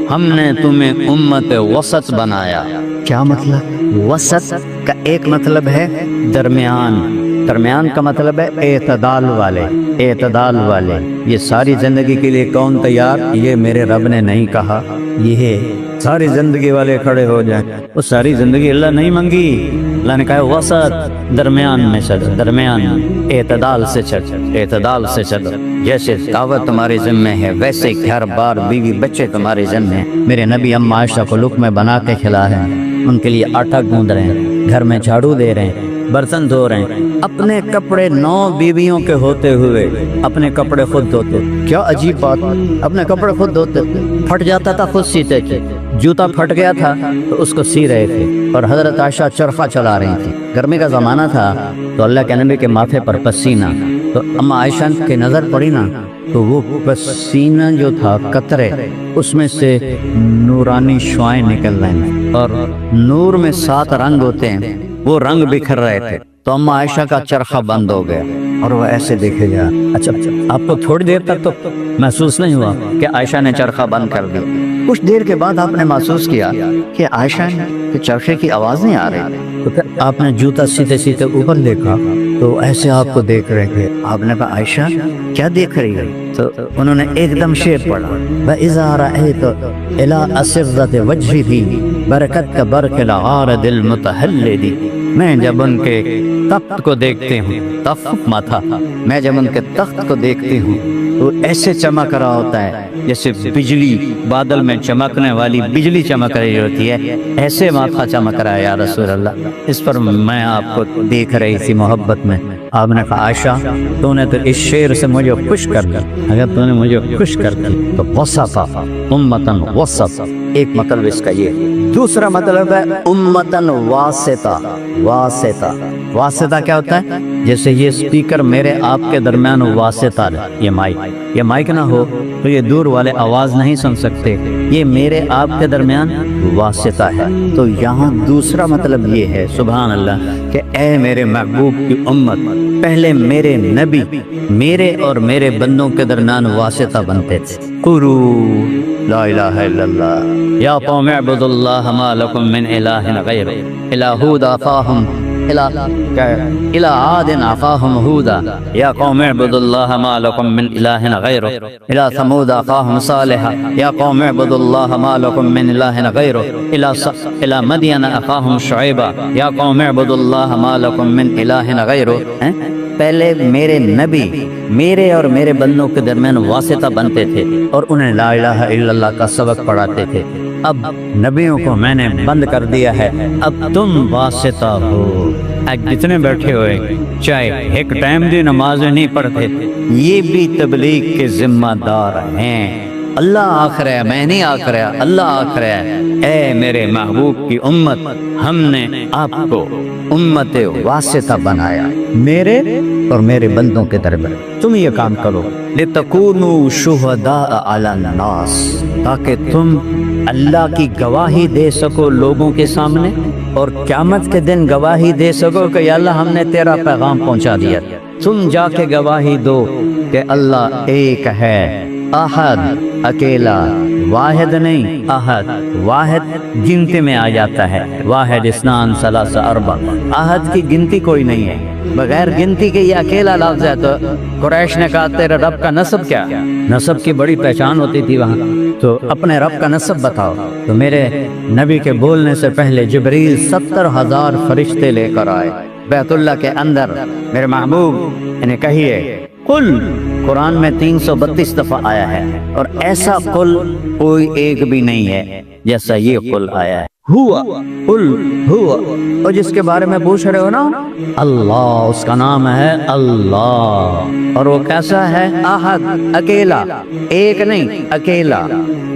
ہم نے تمہیں امت وسط بنایا. کیا مطلب؟ وسط کا ایک مطلب ہے درمیان، درمیان کا مطلب ہے اعتدال والے. اعتدال والے. یہ ساری زندگی کے لیے کون تیار؟ یہ میرے رب نے نہیں کہا. یہ ساری زندگی والے کھڑے ہو جائیں. وہ ساری زندگی اللہ نہیں منگی، اللہ نے کہا وسط، درمیان میں چل، درمیان، اعتدال سے چل، اعتدال سے چلو. جیسے دعوت تمہارے ذمہ ہے ویسے گھر بار بیوی بچے تمہارے ذمہ ہیں. میرے نبی اما عائشہ کو لقمے بنا کے کھلا رہے ہیں، ان کے لیے آٹا گوندھ رہے ہیں، گھر میں جھاڑو دے رہے ہیں، برتن دھو رہے ہیں. اپنے کپڑے 9 بیویوں کے ہوتے ہوئے اپنے کپڑے خود دھوتے. کیا عجیب بات، اپنے کپڑے خود دھوتے. پھٹ جاتا تھا خود سیتے تھے. جوتا پھٹ گیا تھا تو اس کو سی رہے تھے، اور حضرت عائشہ چرخہ چلا رہی تھی۔ گرمی کا زمانہ تھا تو اللہ کے نبی کے ماتھے پر پسینہ، تو اما عائشہ کی نظر پڑی نا تو وہ پسینہ جو تھا قطرے، اس میں سے نورانی شعائیں نکل رہے ہیں، اور نور میں 7 رنگ ہوتے ہیں، وہ رنگ بکھر رہے تھے۔ تو اما عائشہ کا چرخہ بند ہو گیا اور وہ ایسے دیکھے گیا۔ اچھا آپ کو تھوڑی دیر تک تو محسوس نہیں ہوا کہ عائشہ نے چرخہ بند کر دیا، کچھ دیر کے بعد آپ نے محسوس کیا کہ عائشہ کے چرخے کی آواز نہیں آ رہی، تو پھر آپ نے جوتا سیدھے سیدھے اوپر دیکھا تو ایسے آپ کو دیکھ رہے تھے۔ آپ نے کہا عائشہ کیا دیکھ رہی ہے؟ تو انہوں نے ایک دم شعر پڑھا، وَإِذَا رَأَيْتَ إِلَىٰ أَسِرَّةِ وَجْهِهِ برکت کا برق العارض المتحلد، میں جب ان کے تخت کو دیکھتی ہوں، تخت ماتھا، میں جب ان کے تخت کو دیکھتی ہوں تو ایسے چمک رہا ہوتا ہے جیسے بجلی، بادل میں چمکنے والی بجلی چمک رہی ہوتی ہے، ایسے ماتھا چمک رہا ہے یا رسول اللہ۔ اس پر میں آپ کو دیکھ رہی تھی محبت میں۔ آپ نے کہا عائشہ تو نے تو اس شعر سے مجھے خوش کر دی، اگر تو نے مجھے خوش کر دی تو وسطا امتن وسط، ایک مطلب اس کا یہ۔ دوسرا مطلب ہے امتن واسطہ، واسطہ، واسطہ کیا ہوتا ہے؟ جیسے یہ سپیکر میرے آپ کے درمیان واسطہ ہے، یہ مائک نہ ہو تو یہ دور والے آواز نہیں سن سکتے، یہ میرے آپ کے درمیان واسطہ ہے۔ تو یہاں دوسرا مطلب یہ ہے سبحان اللہ کہ اے میرے محبوب کی امت، پہلے میرے نبی میرے اور میرے بندوں کے درمیان واسطہ بنتے تھے۔ قولوا لا الہ الا اللہ یا قوم اعبدوا اللہ ما لکم من الہ غیرہ، الی ہود اخاہم الى عاد اخاهم هودا یا قوم اعبدوا اللہ ما لکم من الہ غیرہ، الى ثمود اخاهم صالحا یا قوم اعبدوا اللہ ما لکم من الہ غیرہ، الى مدین اخاهم شعیبا یا قوم اعبدوا اللہ ما لکم من الہ غیرہ۔ پہلے میرے نبی میرے اور میرے بندوں کے درمیان واسطہ بنتے تھے اور انہیں لا الہ الا اللہ کا سبق پڑھاتے تھے۔ اب نبیوں کو میں نے بند کر دیا ہے، اب تم واسطہ ہو۔ جتنے بیٹھے ہوئے چاہے ایک ٹائم دی نماز نہیں پڑھتے، یہ بھی تبلیغ کے ذمہ دار ہیں۔ اللہ آخر ہے، میں نہیں آخر ہے، اللہ آخر ہے۔ اے میرے محبوب کی امت، ہم نے آپ کو امت واسطہ بنایا میرے اور میرے بندوں کے درمیان۔ تم یہ کام کرو لِتَكُونُوا شُهَدَاءَ عَلَى النَّاسِ، تاکہ تم اللہ کی گواہی دے سکو لوگوں کے سامنے، اور قیامت کے دن گواہی دے سکو کہ یا اللہ ہم نے تیرا پیغام پہنچا دیا۔ تم جا کے گواہی دو کہ اللہ ایک ہے، احد، اکیلا، واحد نہیں، احد، واحد گنتی میں آ جاتا ہے، واحد اثنان ثلاثہ اربع، احد کی گنتی کوئی نہیں ہے، بغیر گنتی کے یہ اکیلا لفظ ہے۔ تو قریش نے کہا تیرے رب کا نسب کیا؟ نسب کی بڑی پہچان ہوتی تھی وہاں، تو اپنے رب کا نسب بتاؤ۔ تو میرے نبی کے بولنے سے پہلے جبریل 70,000 فرشتے لے کر آئے بیت اللہ کے اندر۔ میرے محبوب انہیں کہیے قل، قرآن میں 332 دفعہ آیا ہے، اور ایسا قل کوئی ایک بھی نہیں ہے جیسا یہ قل آیا ہے۔ ہوا، قل ہوا، اور جس کے بارے میں پوچھ رہے ہو نا اللہ، اس کا نام ہے اللہ، اور وہ کیسا ہے؟ احد، اکیلا، ایک نہیں، اکیلا،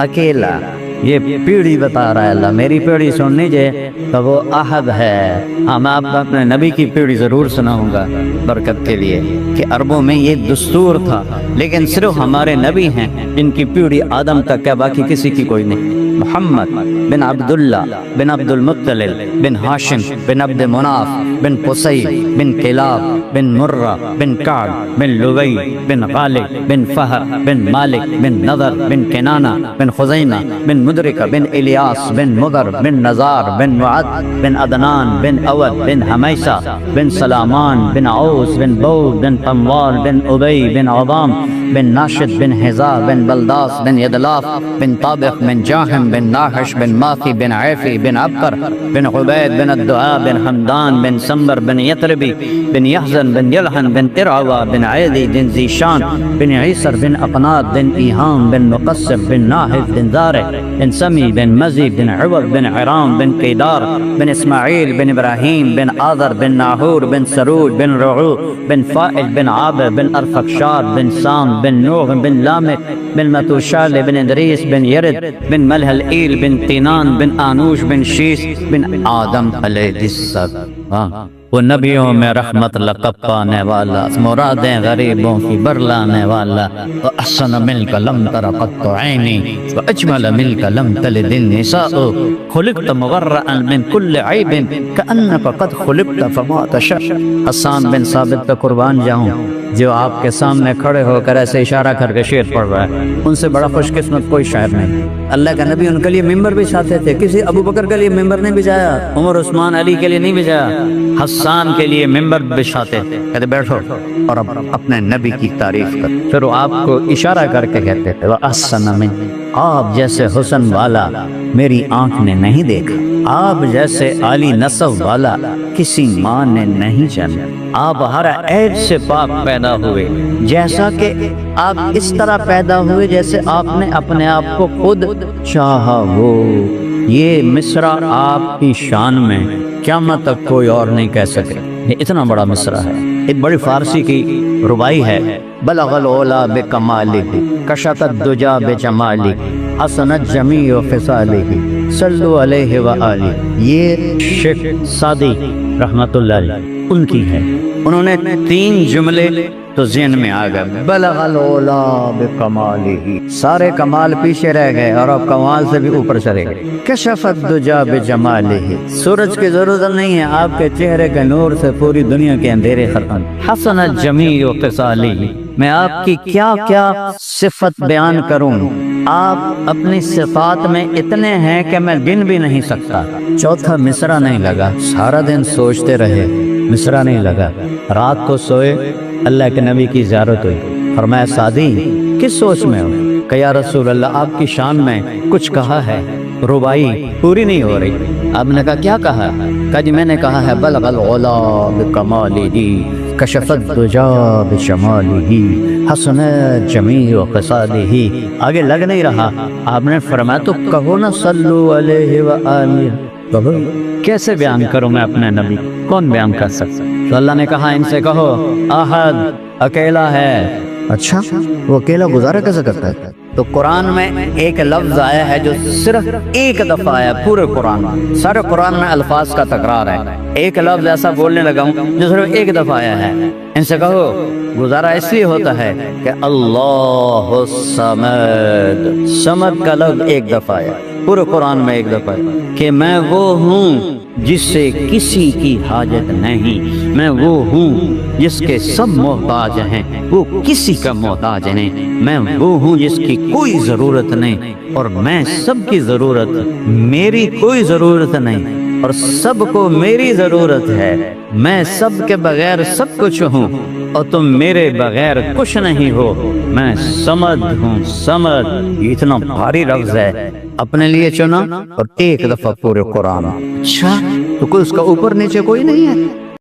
اکیلا۔ یہ پیڑھی بتا رہا ہے اللہ، میری پیڑھی سن لیجیے تو وہ احد ہے۔ ہاں میں آپ کو اپنے نبی کی پیڑھی ضرور سناؤں گا برکت کے لیے، کہ عربوں میں یہ دستور تھا، لیکن صرف ہمارے نبی ہیں جن کی پیڑھی آدم تک ہے، باقی کسی کی کوئی نہیں۔ محمد بن عبداللہ بن عبد المطلب بن ہاشم بن عبد مناف بن قصی بن کلاب بن مرہ بن کعب بن لوی بن غالب بن فہر بن مالک بن نضر بن کنانہ بن خزیمہ بن مدرکہ بن الیاس بن مضر بن نزار بن معد بن عدنان بن اود بن حمیسہ بن سلامان بن عوس بن بود بن طموال بن ابی بن عظام بن ناشد بن حزا بن بلداس بن یدلاف بن طابق بن جاہم بن ناحش بن ماخی بن عیفی بن عبقر بن عبید بن الدعاء بن حمدان بن سمبر بن یتربی بن یحزن بن یلحن بن ارعوا بن عیدی بن ذیشان بن عیسر بن اقناط بن ایہام بن مقصب بن ناحف بن زارع بن سمی بن مزی بن عوض بن عرام بن قیدار بن اسماعیل بن ابراہیم بن آذر بن ناہور بن سرود بن رعو بن فائل بن عابر بن ارفقشاد بن سام بن نوح بن لامک بن متوشال بن ادریس بن یرد بن ملحلئیل بن قینان بن آنوش بن شیس بن آدم علیہ السلام، وہ نبیوں میں رحمت لقب پانے والا، مرادیں غریبوں کی برلانے والا، وَأَحْسَنَ مِنْكَ لَمْ تَرَ قَطُّ عَيْنِي وَأَجْمَلَ مِنْكَ لَمْ تَلِدِ النِّسَاءُ خُلِقْتَ مُبَرَّأً مِنْ كُلِّ عَيْبٍ كَأَنَّكَ قَدْ خُلِقْتَ فَمَا تَشَاءُ۔ حسان بن ثابت پہ قربان جاؤں، جو آپ کے سامنے کھڑے ہو کر ایسے اشارہ کر کے شعر پڑھ رہا ہے، ان سے بڑا خوش قسمت کوئی شاعر نہیں۔ اللہ کا نبی ان کے لیے ممبر بھی چاہتے تھے، کسی ابو بکر کے لیے ممبر نہیں بجایا، عمر عثمان علی کے لیے نہیں بجایا، حسان کے لیے ممبر بچھاتے تھے، کہتے بیٹھو اور اب اپنے نبی کی تعریف کر، پھر وہ آپ کو اشارہ کر کے کہتے تھے وَأَحْسَنَ مِنْ، آپ جیسے حسن والا میری آنکھ نے نہیں دیکھا، آپ جیسے عالی نسب والا کسی ماں نے نہیں جانا، آپ ہر عیب سے پاک پیدا ہوئے، جیسا کہ آپ اس طرح پیدا ہوئے جیسے آپ نے اپنے آپ کو خود چاہا ہو۔ یہ مصرع آپ کی شان میں قیامت تک کوئی اور نہیں کہہ سکے، یہ اتنا بڑا مصرع ہے۔ ایک بڑی فارسی کی ربائی ہے، بلغ العلا بکمالہ کشف الدجا بجمالہ حسنت جمیع خصالہ صلوا علیہ وآلہ۔ یہ شیخ سعدی رحمت اللہ علیہ ان کی ہے، انہوں نے 3 جملے تو ذہن میں آ گئے، بلغ العلا بکمالہ، سارے کمال پیچھے رہ گئے اور اب کمال سے بھی اوپر چلے گئے، کشف الدجا بجمالہ، سورج کی ضرورت نہیں ہے، آپ کے چہرے کے نور سے پوری دنیا کے اندھیرے ختم، حسنت جمیع خصالہ، میں آپ کی کیا کیا صفت بیان کروں، آپ اپنی صفات میں اتنے ہیں کہ میں گن بھی نہیں سکتا۔ چوتھا مصرع نہیں لگا، سارا دن سوچتے رہے، مصرع نہیں لگا، رات کو سوئے، اللہ کے نبی کی زیارت ہوئی، فرمایا سعدی کس سوچ میں ہو؟ کہ یا رسول اللہ آپ کی شان میں کچھ کہا ہے، ربائی پوری نہیں ہو رہی۔ آپ نے کہا کیا کہا؟ کہا جی میں نے کہا ہے بلغ العلا بکمالہ کشف الدجا بجمالہ حسنت جمیع خصالہ۔ آگے لگ نہیں رہا، آپ نے فرمایا تو کہو نا صلو علیہ وآلہ، کہو کیسے بیان کروں میں اپنے نبی، کون بیان کر سکتا؟ تو اللہ نے کہا ان سے کہو احد، اکیلا ہے۔ اچھا وہ اکیلا گزارا کیسے کرتا ہے؟ تو قرآن میں ایک لفظ آیا ہے جو صرف ایک دفعہ آیا پورے قرآن میں، سارے قرآن میں الفاظ کا تکرار ہے، ایک لفظ ایسا بولنے لگا ہوں جو صرف ایک دفعہ آیا ہے۔ ان سے کہو گزارا اس لیے ہوتا ہے کہ اللہ الصمد، صمد کا لفظ ایک دفعہ آیا پورے قرآن میں، ایک دفعہ کہ میں وہ ہوں جس سے کسی کی حاجت نہیں، میں وہ ہوں جس کے سب محتاج ہیں، وہ کسی کا محتاج نہیں، میں وہ ہوں جس کی کوئی ضرورت نہیں اور میں سب کی ضرورت، میری کوئی ضرورت نہیں اور سب کو میری ضرورت ہے، میں سب کے بغیر سب کچھ ہوں اور تم میرے بغیر کچھ نہیں ہو، میں سمد ہوں، سمد۔ یہ اتنا بھاری لفظ ہے، اپنے لیے چنا اور ایک دفعہ پورے قرآن۔ اچھا تو کوئی اس کا اوپر نیچے کوئی نہیں ہے؟